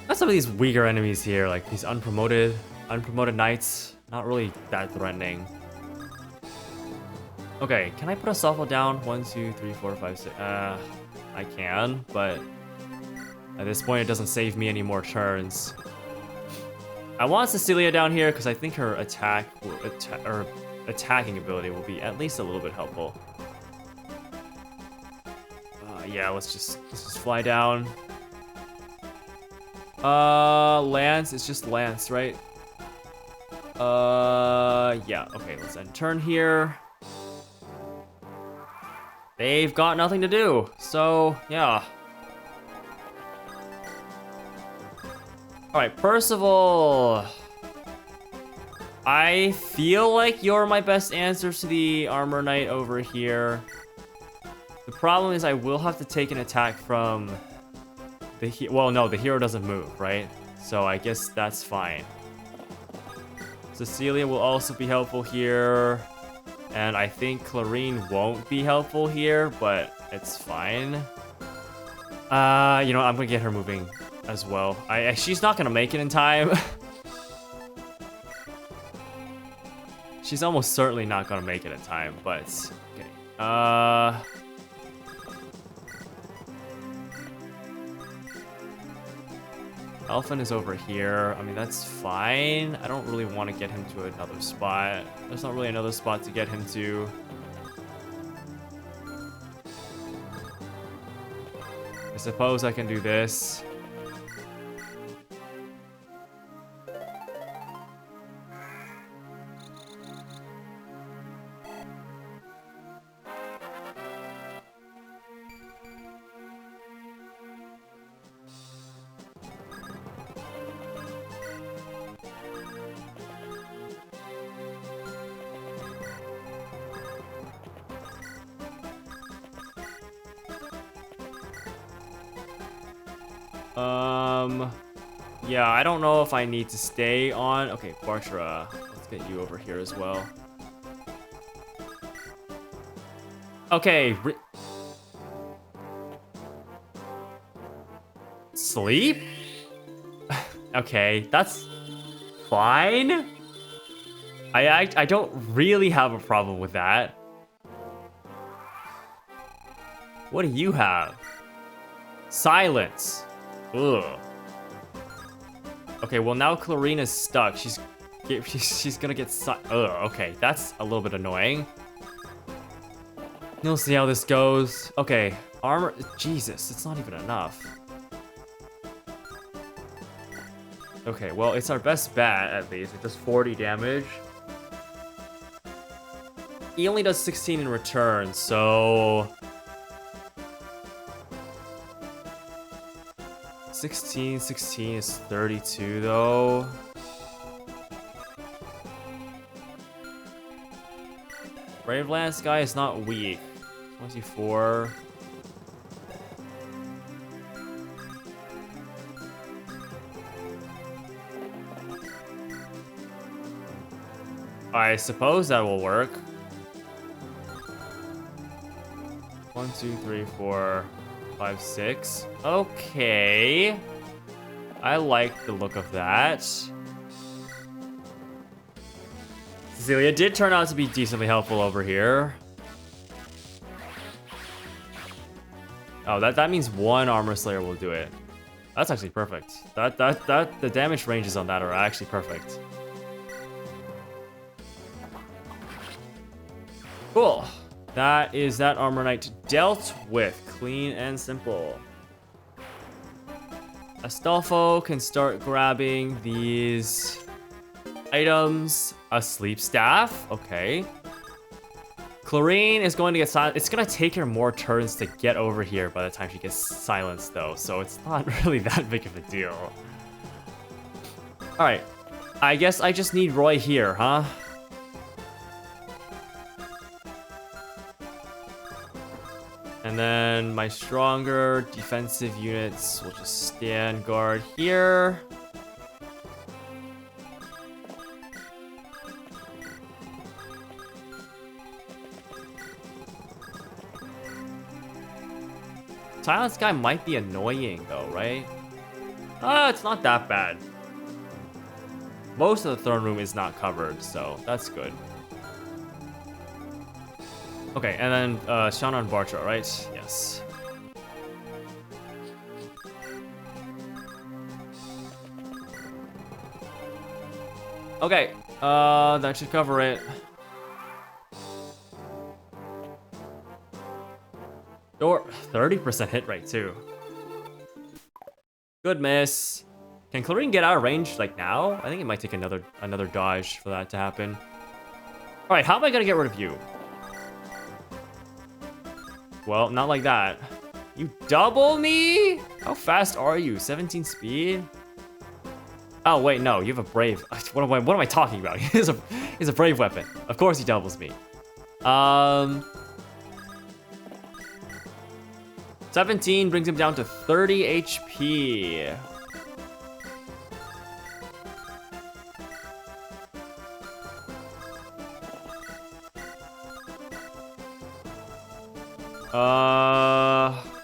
Got some of these weaker enemies here, like these unpromoted knights. Not really that threatening. Okay, can I put a softball down? 1, 2, 3, 4, 5, 6. I can, but at this point it doesn't save me any more turns. I want Cecilia down here because I think her attacking ability will be at least a little bit helpful. Yeah, let's just fly down. Lance, it's just Lance, right? Yeah, okay, let's end turn here. They've got nothing to do, so yeah. Alright, Percival. I feel like you're my best answer to the Armor Knight over here. The problem is I will have to take an attack from the well, no, the hero doesn't move, right? So I guess that's fine. Cecilia will also be helpful here. And I think Clarine won't be helpful here, but it's fine. You know, I'm gonna get her moving as well. She's not gonna make it in time. She's almost certainly not gonna make it in time, but okay. Elfin is over here. I mean, that's fine. I don't really want to get him to another spot. There's not really another spot to get him to. I suppose I can do this. Yeah, I don't know if I need to stay on. Okay, Bartra, let's get you over here as well. Okay. Sleep? Okay, that's fine. I don't really have a problem with that. What do you have? Silence. Ugh. Okay, well now Clarina's stuck. She's gonna get okay, that's a little bit annoying. We'll see how this goes. Okay, armor. Jesus, it's not even enough. Okay, well, it's our best bet, at least. It does 40 damage. He only does 16 in return, so... 16 is 32, though. Brave Lance guy is not weak. 24. I suppose that will work. 1, 2, 3, 4, 5, 6. Okay. I like the look of that. Cecilia did turn out to be decently helpful over here. Oh, that means one Armor Slayer will do it. That's actually perfect. The damage ranges on that are actually perfect. Cool. That is that Armor Knight dealt with. Clean and simple. Astolfo can start grabbing these items. A sleep staff. Okay. Clarine is going to get silent. It's going to take her more turns to get over here by the time she gets silenced, though. So it's not really that big of a deal. Alright. I guess I just need Roy here, huh? And then my stronger defensive units will just stand guard here. Silence guy might be annoying though, right? It's not that bad. Most of the throne room is not covered, so that's good. Okay, and then Shauna and Bartra, right? Yes. Okay, that should cover it. Door 30% hit rate too. Good miss. Can Clarine get out of range like now? I think it might take another dodge for that to happen. All right, how am I gonna get rid of you? Well, not like that. You double me? How fast are you? 17 speed? Oh wait, no, you have a brave. What am I talking about? He's a brave weapon. Of course he doubles me. 17 brings him down to 30 HP.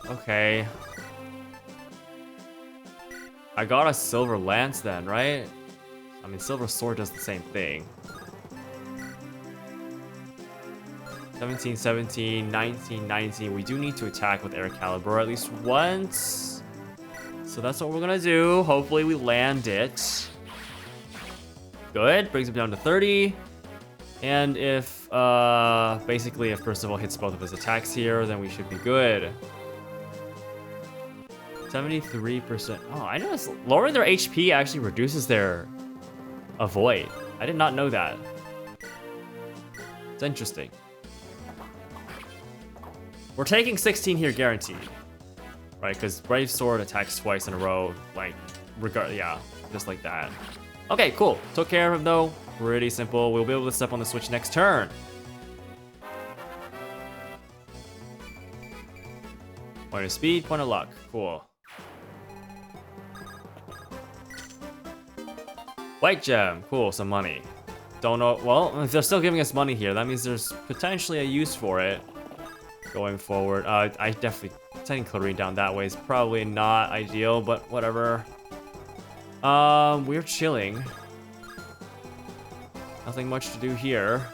Okay. I got a silver lance then, right? I mean, silver sword does the same thing. 17, 17, 19, 19. We do need to attack with Air Caliber at least once. So that's what we're gonna do. Hopefully we land it. Good, brings him down to 30. And if, basically if Percival hits both of his attacks here, then we should be good. 73%. Oh, I noticed lowering their HP actually reduces their avoid. I did not know that. It's interesting. We're taking 16 here guaranteed. Right, because Brave Sword attacks twice in a row, like, yeah, just like that. Okay, cool. Took care of him though. Pretty simple. We'll be able to step on the switch next turn. Point of speed, point of luck. Cool. White gem. Cool, some money. Don't know. Well, if they're still giving us money here, that means there's potentially a use for it going forward. I definitely sending Clarine down that way is probably not ideal, but whatever. We're chilling. Nothing much to do here.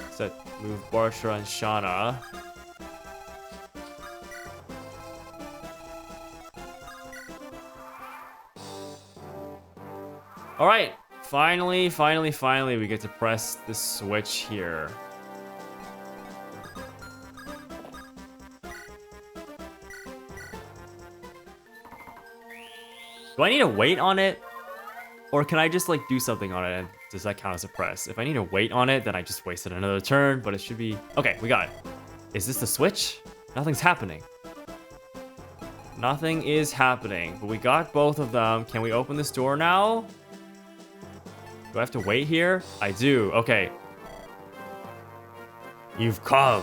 Except move Bartra and Shauna. Alright, finally, we get to press the switch here. Do I need to wait on it? Or can I just like do something on it and does that count as a press? If I need to wait on it, then I just wasted another turn, but it should be... Okay, we got it. Is this the switch? Nothing's happening. Nothing is happening, but we got both of them. Can we open this door now? Do I have to wait here? I do, okay. You've come.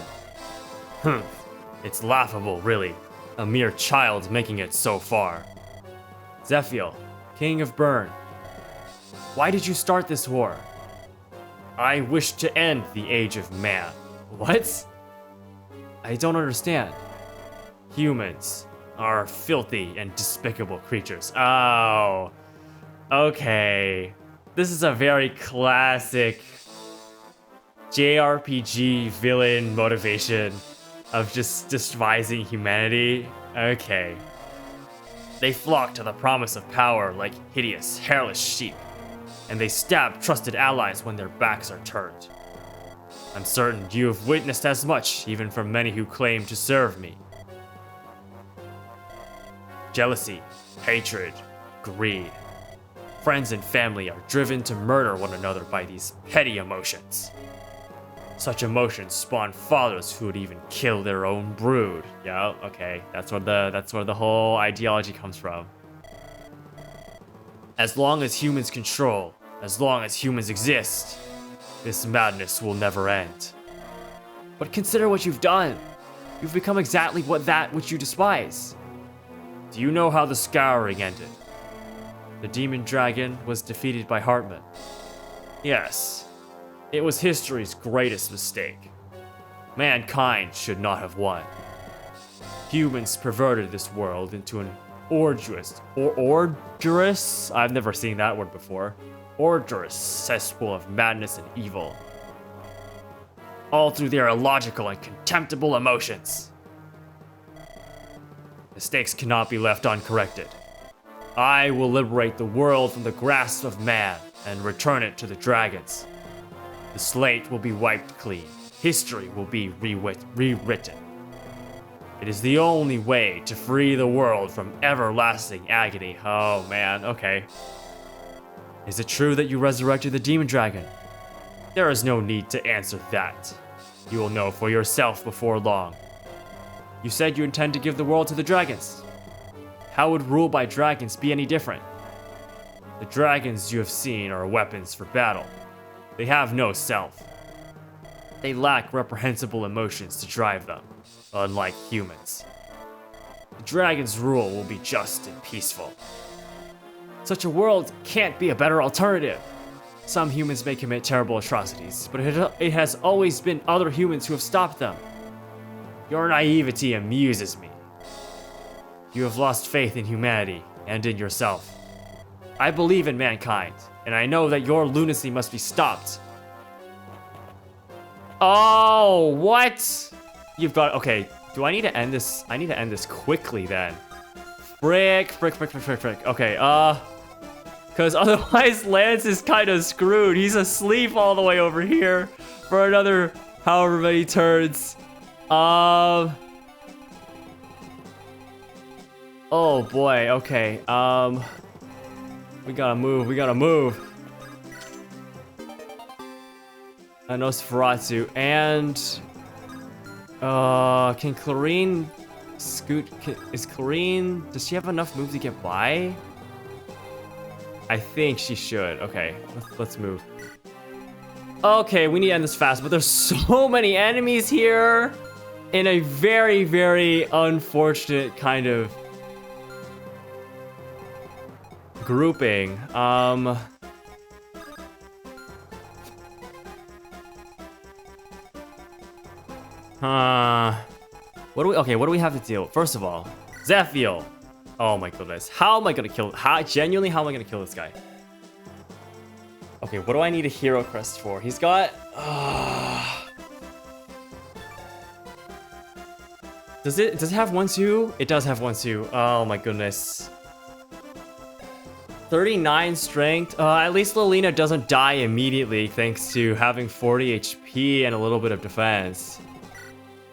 It's laughable, really. A mere child making it so far. Zephiel, King of Burn. Why did you start this war? I wish to end the age of man. What? I don't understand. Humans are filthy and despicable creatures. Oh. Okay. This is a very classic JRPG villain motivation of just despising humanity. Okay. They flock to the promise of power like hideous, hairless sheep, and they stab trusted allies when their backs are turned. I'm certain you have witnessed as much, even from many who claim to serve me. Jealousy, hatred, greed. Friends and family are driven to murder one another by these petty emotions. Such emotions spawn fathers who would even kill their own brood. Yeah, okay, that's where the whole ideology comes from. As long as humans control, as long as humans exist, this madness will never end. But consider what you've done. You've become exactly that which you despise. Do you know how the Scouring ended? The demon dragon was defeated by Hartman. Yes. It was history's greatest mistake. Mankind should not have won. Humans perverted this world into an ordurous, I've never seen that word before. Ordurous cesspool of madness and evil. All through their illogical and contemptible emotions. Mistakes cannot be left uncorrected. I will liberate the world from the grasp of man and return it to the dragons. The slate will be wiped clean. History will be rewritten. It is the only way to free the world from everlasting agony. Oh man, okay. Is it true that you resurrected the demon dragon? There is no need to answer that. You will know for yourself before long. You said you intend to give the world to the dragons. How would rule by dragons be any different? The dragons you have seen are weapons for battle. They have no self. They lack reprehensible emotions to drive them, unlike humans. The dragon's rule will be just and peaceful. Such a world can't be a better alternative. Some humans may commit terrible atrocities, but it has always been other humans who have stopped them. Your naivety amuses me. You have lost faith in humanity and in yourself. I believe in mankind, and I know that your lunacy must be stopped. Oh, what? You've got, okay, do I need to end this? I need to end this quickly then. Frick. Okay, because otherwise Lance is kind of screwed. He's asleep all the way over here for another however many turns. Oh boy, okay, we gotta move. Nosferatu, and can Clarine scoot? Is Clarine, does she have enough move to get by? I think she should. Okay, let's move. Okay, we need to end this fast, but there's so many enemies here in a very, very unfortunate kind of grouping. What do we have to deal? First of all, Zephiel. Oh my goodness. How am I gonna kill? Genuinely, how am I gonna kill this guy? Okay, what do I need a hero crest for? He's got. Does it have 1-2? It does have 1-2. Oh my goodness. 39 strength. At least Lilina doesn't die immediately thanks to having 40 HP and a little bit of defense.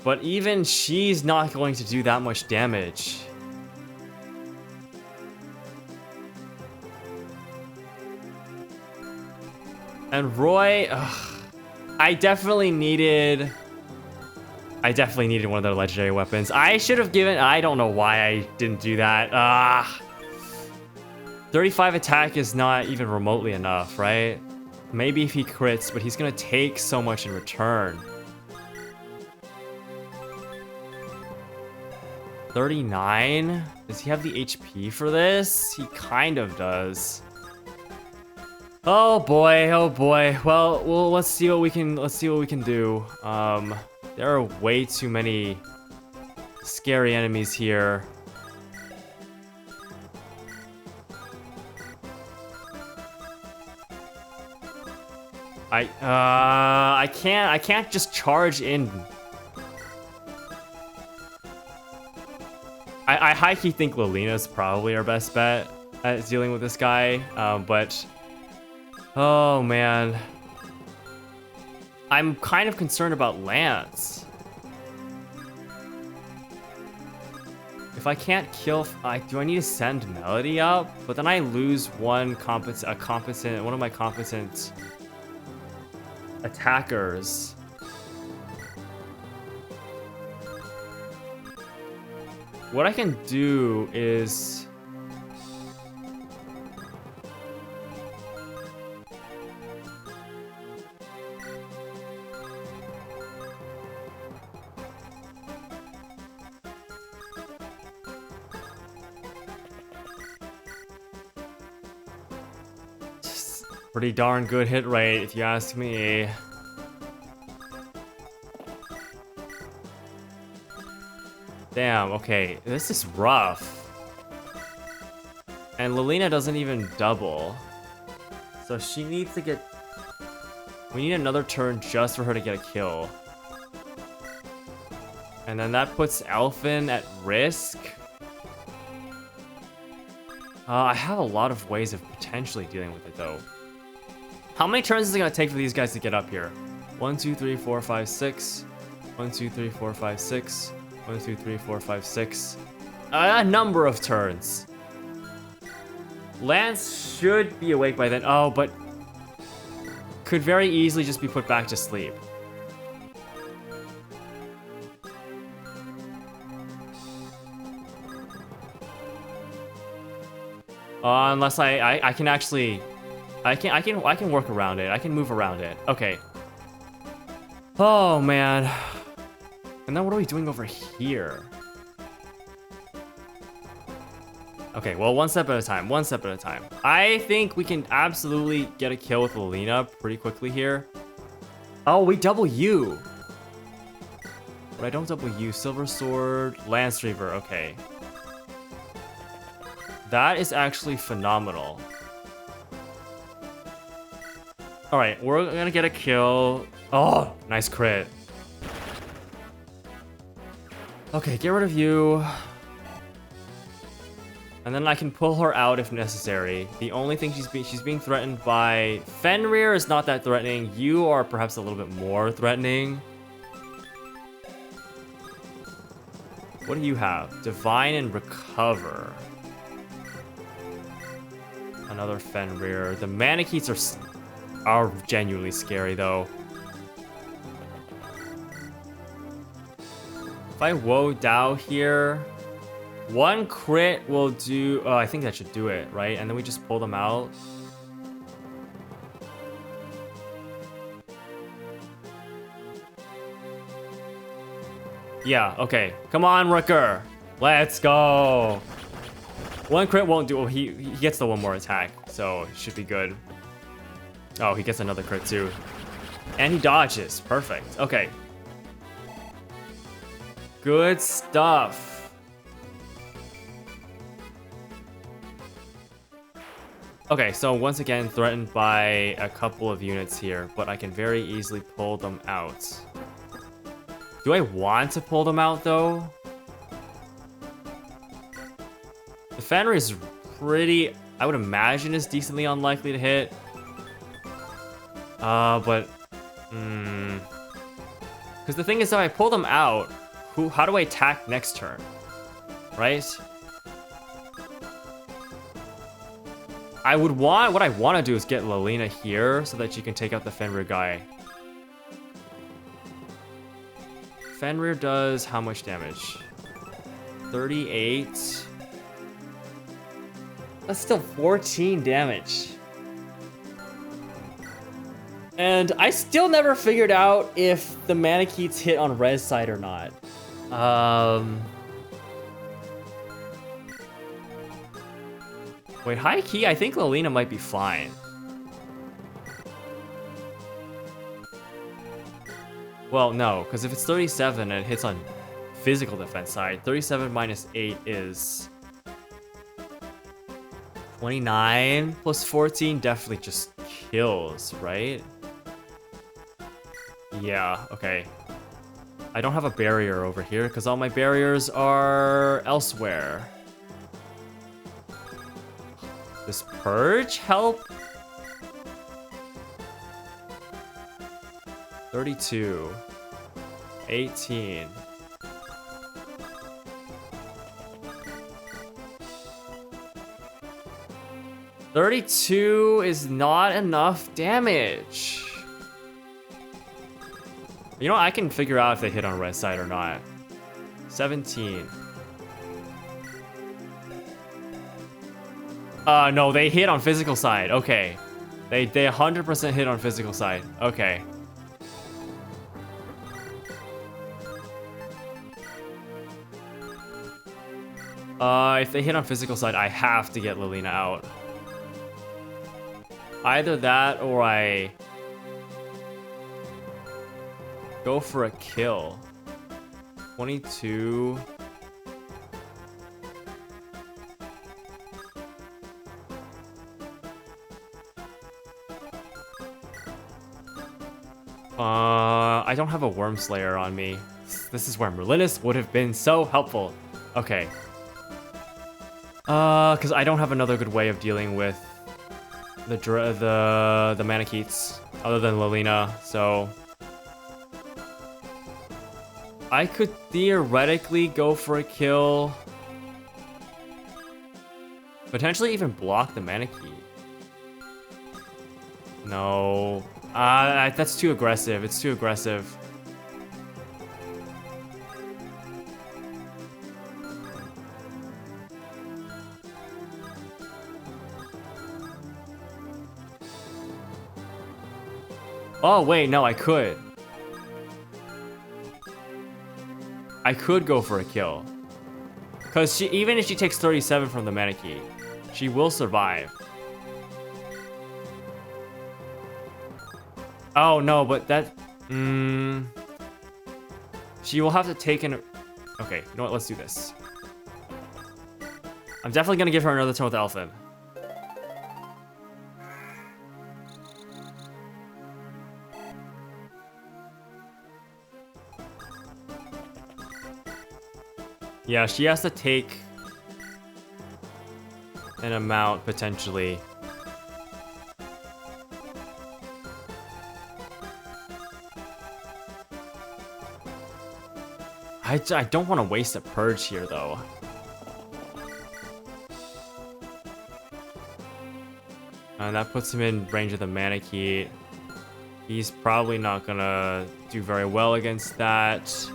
But even she's not going to do that much damage. And Roy, I definitely needed one of their legendary weapons. I should have given, I don't know why I didn't do that. 35 attack is not even remotely enough, right? Maybe if he crits, but he's gonna take so much in return. 39? Does he have the HP for this? He kind of does. Oh boy, oh boy. Well, let's see what we can do. There are way too many scary enemies here. I can't just charge in. I high-key think Lilina's probably our best bet at dealing with this guy, but oh man, I'm kind of concerned about Lance. If I can't kill, do I need to send Melody up? But then I lose one of my competent attackers. What I can do is pretty darn good hit rate, if you ask me. Damn, okay, this is rough. And Lilina doesn't even double. So she needs to get... We need another turn just for her to get a kill. And then that puts Elfin at risk. I have a lot of ways of potentially dealing with it, though. How many turns is it gonna take for these guys to get up here? 1, 2, 3, 4, 5, 6. 1, 2, 3, 4, 5, 6. 1, 2, 3, 4, 5, 6. A number of turns. Lance should be awake by then. Oh, but could very easily just be put back to sleep. Unless I can actually, I can work around it. I can move around it. Okay. Oh man. And then what are we doing over here? Okay, well, one step at a time. One step at a time. I think we can absolutely get a kill with Lilina pretty quickly here. Oh, we double U. But I don't double U. Silver Sword, Lance Reaver. Okay. That is actually phenomenal. Alright, we're gonna get a kill. Oh, nice crit. Okay, get rid of you. And then I can pull her out if necessary. The only thing she's being threatened by... Fenrir is not that threatening. You are perhaps a little bit more threatening. What do you have? Divine and Recover. Another Fenrir. The Manikeets are genuinely scary, though. If I Woe Dao here, one crit will do... Oh, I think that should do it, right? And then we just pull them out. Yeah, okay. Come on, Rooker. Let's go. One crit won't do... Well, he gets the one more attack, so it should be good. Oh, he gets another crit too. And he dodges. Perfect. Okay. Good stuff. Okay, so once again, threatened by a couple of units here, but I can very easily pull them out. Do I want to pull them out, though? The Fenrir is pretty I would imagine is decently unlikely to hit. But... Because the thing is, if I pull them out, how do I attack next turn? Right? What I want to do is get Lilina here so that she can take out the Fenrir guy. Fenrir does how much damage? 38. That's still 14 damage. And I still never figured out if the Manakets hit on res side or not. Wait, high key, I think Lilina might be fine. Well, no, because if it's 37 and it hits on physical defense side, 37 minus 8 is 29 plus 14 definitely just kills, right? Yeah, okay. I don't have a barrier over here because all my barriers are elsewhere. Does Purge help? 32. 18. $32 is not enough damage. You know, I can figure out if they hit on red side or not. 17. No, they hit on physical side. Okay. They 100% hit on physical side. Okay. If they hit on physical side, I have to get Lilina out. Either that or I go for a kill. 22. I don't have a Worm Slayer on me. This is where Merlinus would have been so helpful. Okay. Because I don't have another good way of dealing with the Manakets other than Lilina, so I could theoretically go for a kill. Potentially even block the Manakete. No. That's too aggressive. It's too aggressive. Oh, wait, no, I could. I could go for a kill. Because even if she takes 37 from the Manakete, she will survive. Oh, no, but that... She will have to take an... Okay, you know what? Let's do this. I'm definitely going to give her another turn with Elfin. Yeah, she has to take an amount, potentially. I don't want to waste a Purge here, though. And that puts him in range of the Manakete. He's probably not gonna do very well against that.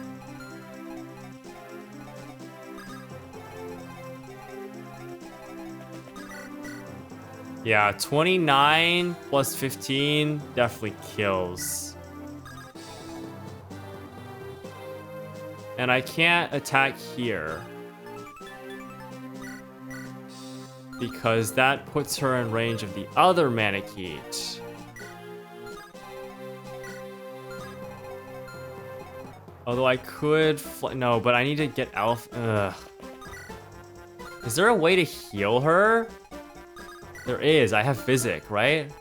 Yeah, 29 plus 15 definitely kills. And I can't attack here, because that puts her in range of the other Manakete. Although I could... No, but I need to get Elf... Ugh. Is there a way to heal her? There is. I have Physic, right?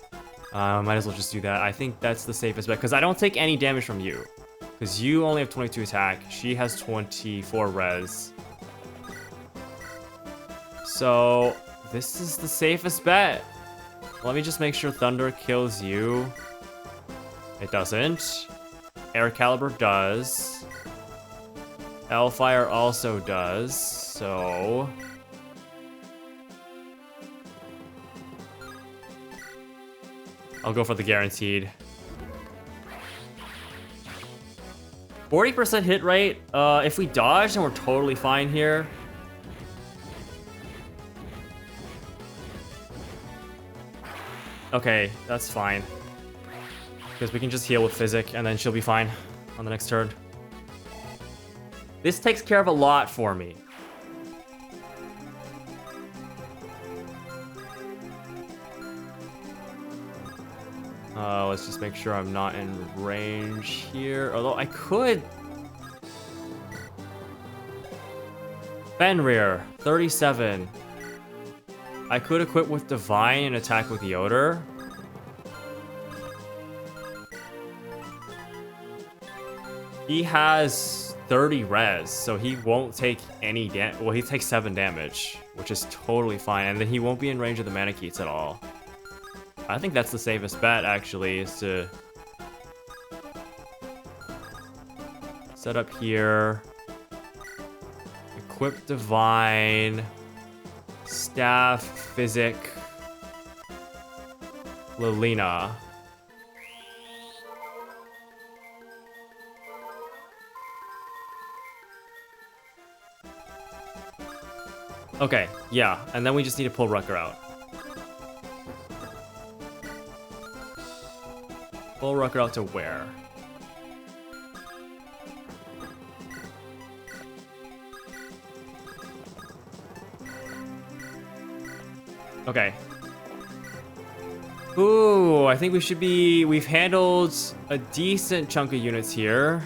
Might as well just do that. I think that's the safest bet, because I don't take any damage from you. Because you only have 22 attack. She has 24 res. So this is the safest bet. Let me just make sure Thunder kills you. It doesn't. Air Caliber does. Hellfire also does, so... I'll go for the guaranteed. 40% hit rate. If we dodge, then we're totally fine here. Okay, that's fine. Because we can just heal with Physic, and then she'll be fine on the next turn. This takes care of a lot for me. Let's just make sure I'm not in range here. Although I could... Fenrir, 37. I could equip with Divine and attack with Yoder. He has 30 res, so he won't take any damage. Well, he takes 7 damage, which is totally fine. And then he won't be in range of the Manicheets at all. I think that's the safest bet, actually, is to set up here, equip Divine, Staff, Physic, Lilina. Okay, yeah, and then we just need to pull Rucker out. Pull Rucker out to where? Okay. Ooh, I think we should be... We've handled a decent chunk of units here.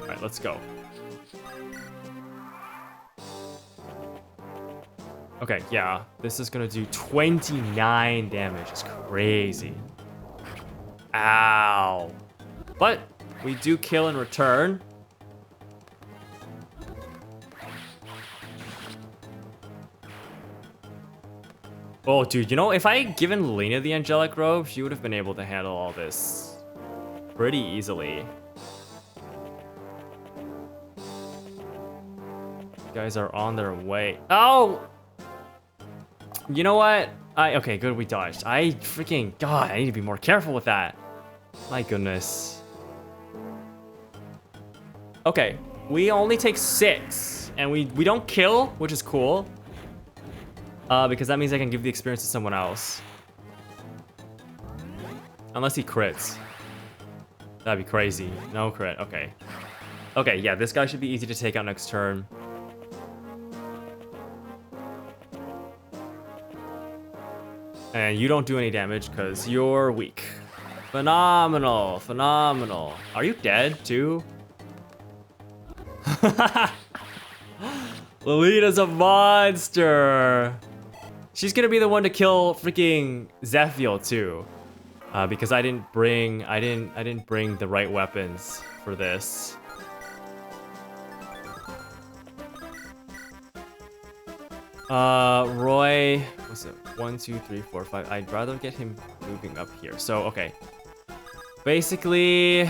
Alright, let's go. Okay, yeah, this is gonna do 29 damage. It's crazy. Ow. But we do kill in return. Oh, dude, you know, if I had given Lena the Angelic Robe, she would have been able to handle all this pretty easily. You guys are on their way. Oh! You know what? Okay, good, we dodged. I freaking... God, I need to be more careful with that. My goodness. Okay, we only take 6. And we don't kill, which is cool. Because that means I can give the experience to someone else. Unless he crits. That'd be crazy. No crit, okay. Okay, yeah, this guy should be easy to take out next turn. And you don't do any damage because you're weak. Phenomenal, phenomenal. Are you dead too? Lolita's a monster. She's gonna be the one to kill freaking Zephiel too, because I didn't bring the right weapons for this. Roy, what's it? 1, 2, 3, 4, 5. I'd rather get him moving up here. So, okay. Basically...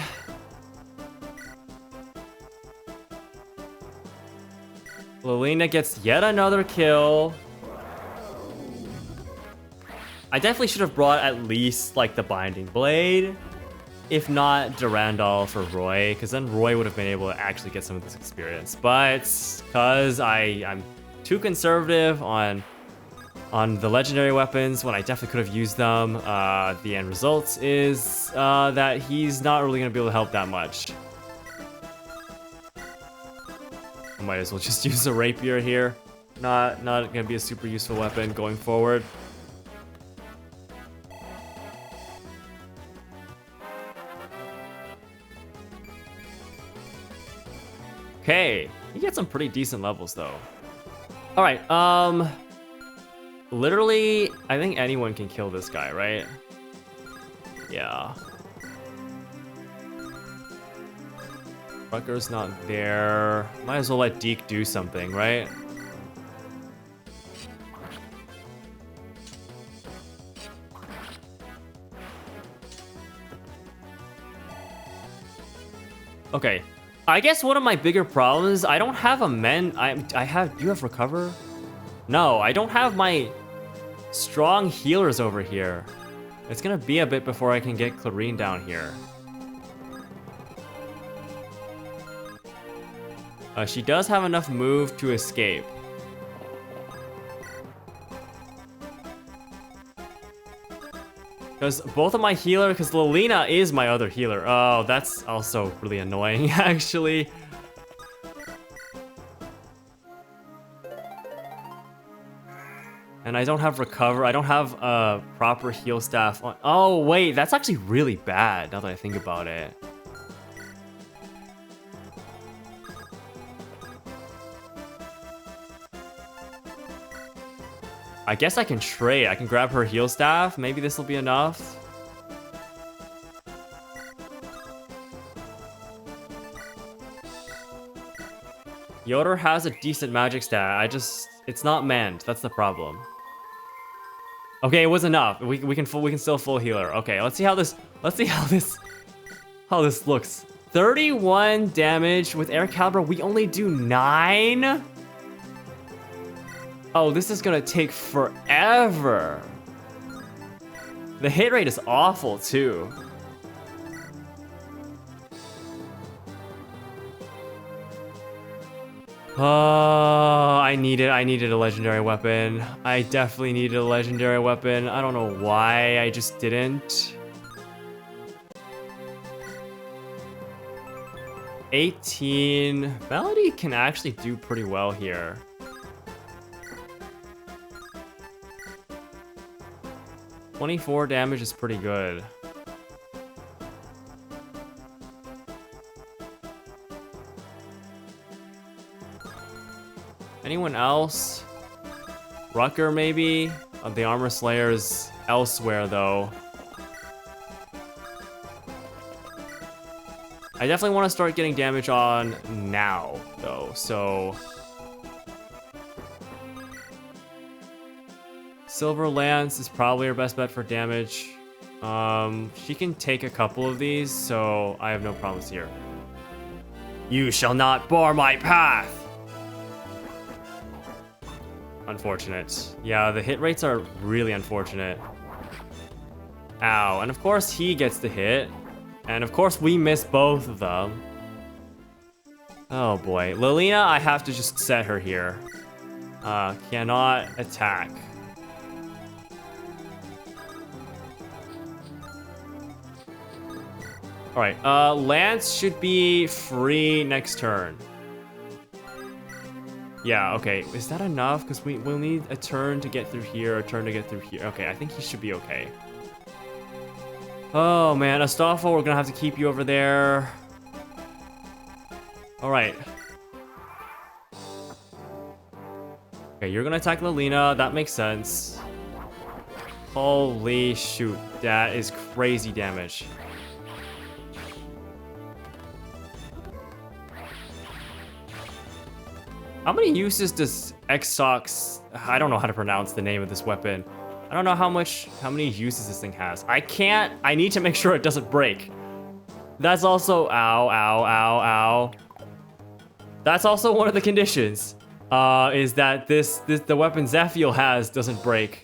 Lilina gets yet another kill. I definitely should have brought at least, like, the Binding Blade. If not, Durandal for Roy. Because then Roy would have been able to actually get some of this experience. But, because I'm too conservative on the legendary weapons when I definitely could have used them, the end result is that he's not really going to be able to help that much. I might as well just use a rapier here. Not going to be a super useful weapon going forward. Okay, he gets some pretty decent levels though. All right, literally, I think anyone can kill this guy, right? Yeah. Rucker's not there. Might as well let Deke do something, right? Okay. I guess one of my bigger problems, I don't have a men. You have recover? No, I don't have my strong healers over here. It's gonna be a bit before I can get Clarine down here. She does have enough move to escape. Because both of my healer, because Lilina is my other healer. Oh, that's also really annoying, actually. And I don't have recover. I don't have proper heal staff on. Oh, wait, that's actually really bad now that I think about it. I guess I can trade. I can grab her heal staff. Maybe this will be enough. Yoder has a decent magic stat. It's not manned. That's the problem. Okay, it was enough. We can still full healer. Okay, let's see how this looks. 31 damage with air caliber. We only do 9. Oh, this is gonna take forever. The hit rate is awful too. Oh, I needed a legendary weapon. I definitely needed a legendary weapon. I don't know why I just didn't. 18. Melody can actually do pretty well here. $24 damage is pretty good. Anyone else? Rucker, maybe? The Armor Slayer's elsewhere, though. I definitely want to start getting damage on now, though, so... Silver Lance is probably her best bet for damage. She can take a couple of these, so I have no problems here. You shall not bar my path! Unfortunate. Yeah, the hit rates are really unfortunate. Ow, and of course he gets the hit. And of course we miss both of them. Oh boy. Lilina, I have to just set her here. Cannot attack. Alright, Lance should be free next turn. Yeah, okay. Is that enough? Because we'll need a turn to get through here, a turn to get through here. Okay, I think he should be okay. Oh, man. Astolfo, we're gonna have to keep you over there. Alright. Okay, you're gonna attack Lilina. That makes sense. Holy shoot. That is crazy damage. How many uses does Exox... I don't know how to pronounce the name of this weapon. I don't know how many uses this thing has. I need to make sure it doesn't break. That's also... Ow, ow, ow, ow. That's also one of the conditions. Is that the weapon Zephiel has doesn't break.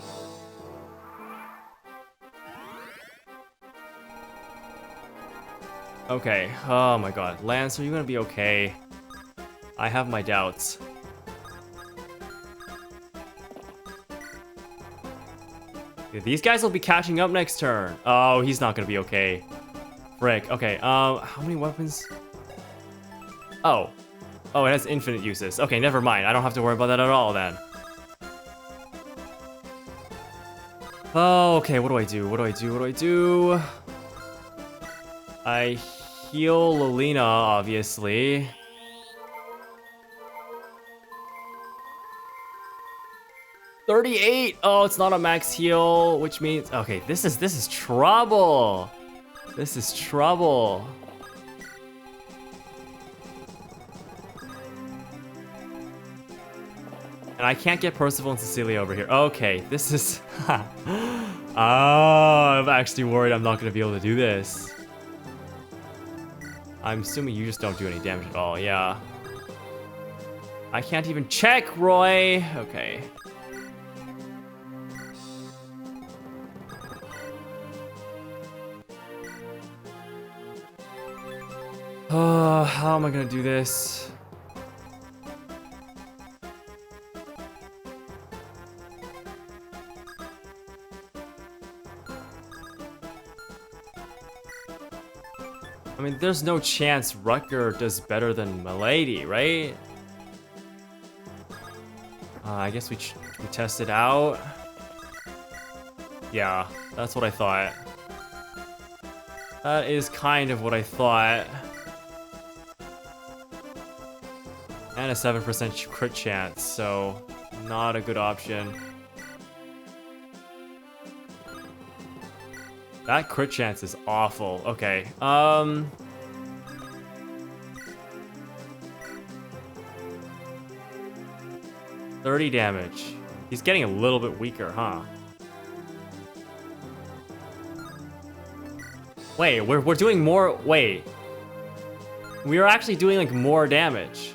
Okay. Oh my god. Lance, are you gonna be okay? I have my doubts. These guys will be catching up next turn. Oh, he's not gonna be okay. Frick. Okay, how many weapons? Oh. Oh, it has infinite uses. Okay, never mind. I don't have to worry about that at all then. Oh, okay, what do I do? What do I do? What do I do? I heal Lilina, obviously. $38. Oh, it's not a max heal, which means okay. This is trouble. This is trouble. And I can't get Percival and Cecilia over here. Okay, this is... Oh, I'm actually worried I'm not going to be able to do this. I'm assuming you just don't do any damage at all, yeah. I can't even check, Roy! Okay. How am I gonna do this? I mean, there's no chance Rutger does better than Milady, right? I guess we test it out. Yeah, that's what I thought. That is kind of what I thought. And a 7% crit chance, so not a good option. That crit chance is awful. Okay, 30 damage. He's getting a little bit weaker, huh? Wait, we're doing more. Wait, we are actually doing like more damage.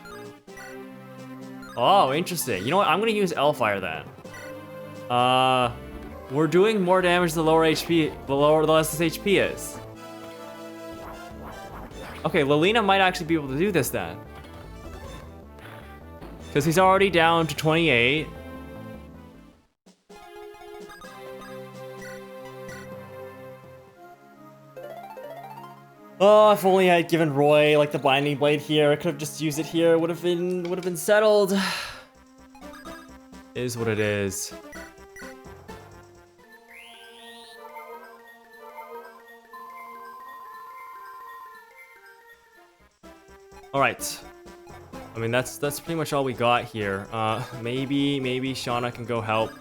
Oh, interesting. You know what? I'm gonna use Hellfire then. We're doing more damage the lower HP, the less his HP is. Okay, Lilina might actually be able to do this then. Because he's already down to 28. Oh, if only I had given Roy like the binding blade here. I could have just used it here. Would have been settled. Is what it is. All right. I mean, that's pretty much all we got here. Maybe Shauna can go help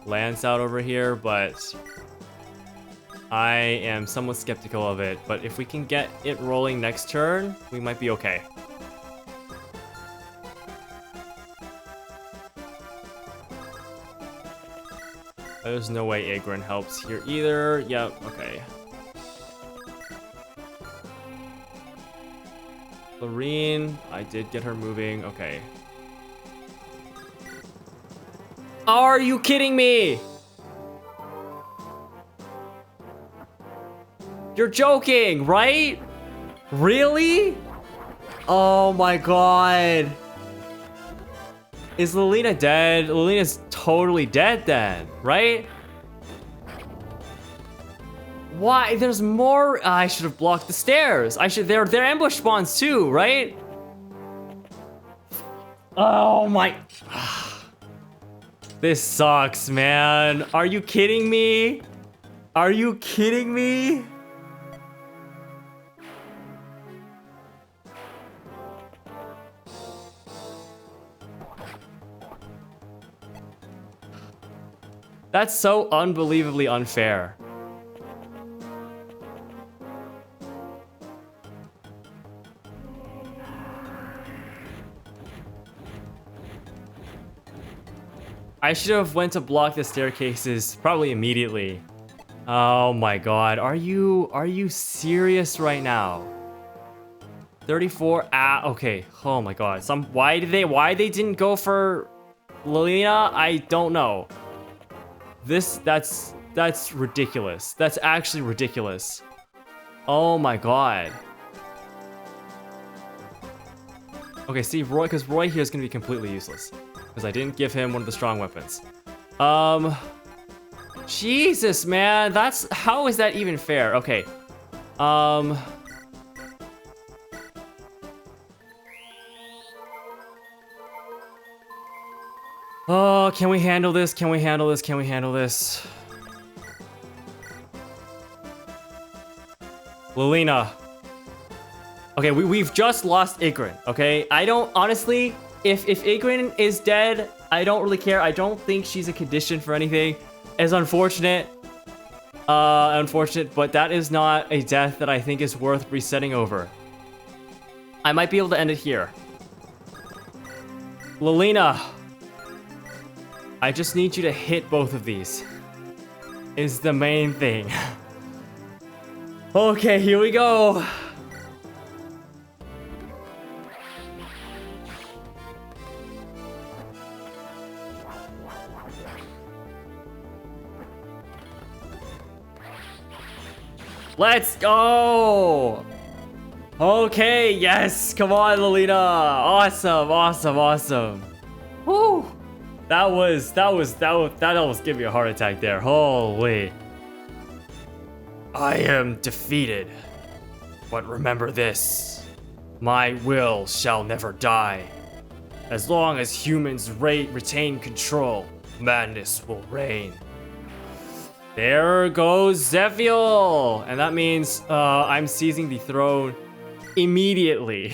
Lance out over here, but I am somewhat skeptical of it. But if we can get it rolling next turn, we might be okay. There's no way Agrin helps here either. Yep, okay. Lorene, I did get her moving. Okay. Are you kidding me? You're joking, right? Really? Oh my god. Is Lilina dead? Lilina's totally dead then, right? Why? There's more. I should have blocked the stairs. They're ambush spawns too, right? Oh my. This sucks, man. Are you kidding me? Are you kidding me? That's so unbelievably unfair. I should have went to block the staircases probably immediately. Oh my god, are you serious right now? 34, okay. Oh my god. Why they didn't go for Lilina? I don't know. That's ridiculous. That's actually ridiculous. Oh my god. Okay, see, because Roy here is gonna be completely useless. Because I didn't give him one of the strong weapons. Jesus, man, how is that even fair? Okay. Oh, can we handle this? Can we handle this? Can we handle this? Lilina. Okay, we've just lost Igrin, okay? I don't, honestly, if Igrin is dead, I don't really care. I don't think she's a condition for anything. It's unfortunate. Unfortunate, but that is not a death that I think is worth resetting over. I might be able to end it here. Lilina. I just need you to hit both of these. Is the main thing. Okay, here we go. Let's go! Okay, yes, come on, Lolita. Awesome, awesome, awesome. Woo! That almost gave me a heart attack there. Holy. I am defeated. But remember this. My will shall never die. As long as humans retain control, madness will reign. There goes Zephiel! And that means I'm seizing the throne immediately.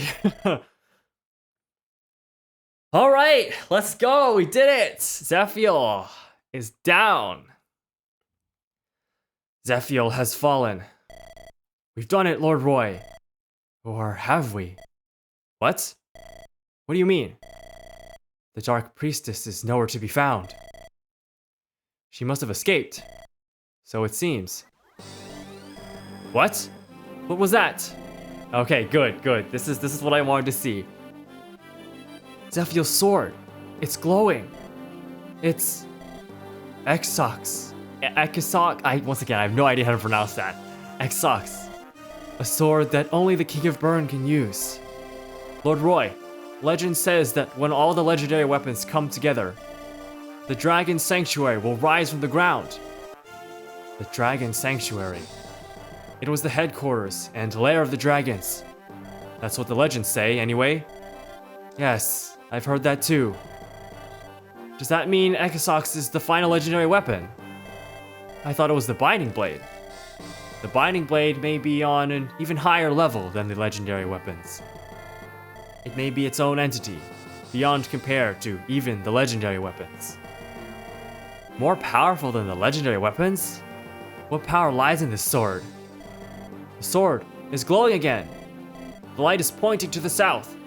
Alright, let's go! We did it! Zephiel is down. Zephiel has fallen. We've done it, Lord Roy. Or have we? What? What do you mean? The Dark Priestess is nowhere to be found. She must have escaped. So it seems. What? What was that? Okay, good, good. This is what I wanted to see. Zephiel's sword. It's glowing. It's Exox. Exox. Once again, I have no idea how to pronounce that. Exox. A sword that only the King of Burn can use. Lord Roy, legend says that when all the legendary weapons come together, the Dragon Sanctuary will rise from the ground. The Dragon Sanctuary. It was the headquarters and lair of the dragons. That's what the legends say, anyway. Yes, I've heard that too. Does that mean Exox is the final legendary weapon? I thought it was the Binding Blade. The Binding Blade may be on an even higher level than the legendary weapons. It may be its own entity, beyond compare to even the legendary weapons. More powerful than the legendary weapons? What power lies in this sword? The sword is glowing again. The light is pointing to the south.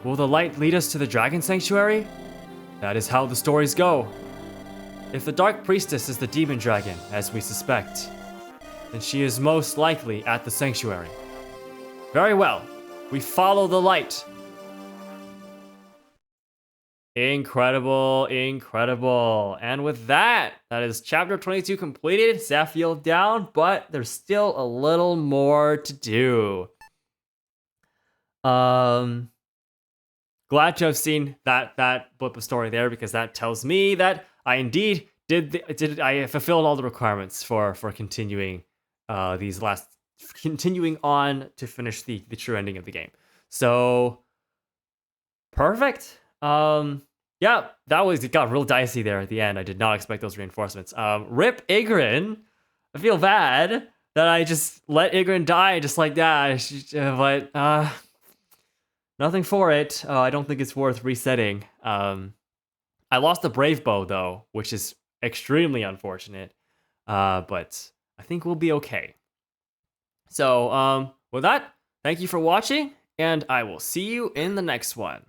Will the light lead us to the Dragon Sanctuary? That is how the stories go. If the Dark Priestess is the demon dragon, as we suspect, then she is most likely at the sanctuary. Very well. We follow the light. Incredible, incredible. And with that, that is chapter 22 completed. Zephiel down, but there's still a little more to do. Glad to have seen that blip of story there, because that tells me that I indeed I fulfilled all the requirements for continuing continuing on to finish the true ending of the game. So perfect. Yeah, it got real dicey there at the end. I did not expect those reinforcements. Rip Igrin. I feel bad that I just let Igrin die just like that. But nothing for it. I don't think it's worth resetting. I lost the Brave Bow though, which is extremely unfortunate. But I think we'll be okay. So with that, thank you for watching, and I will see you in the next one.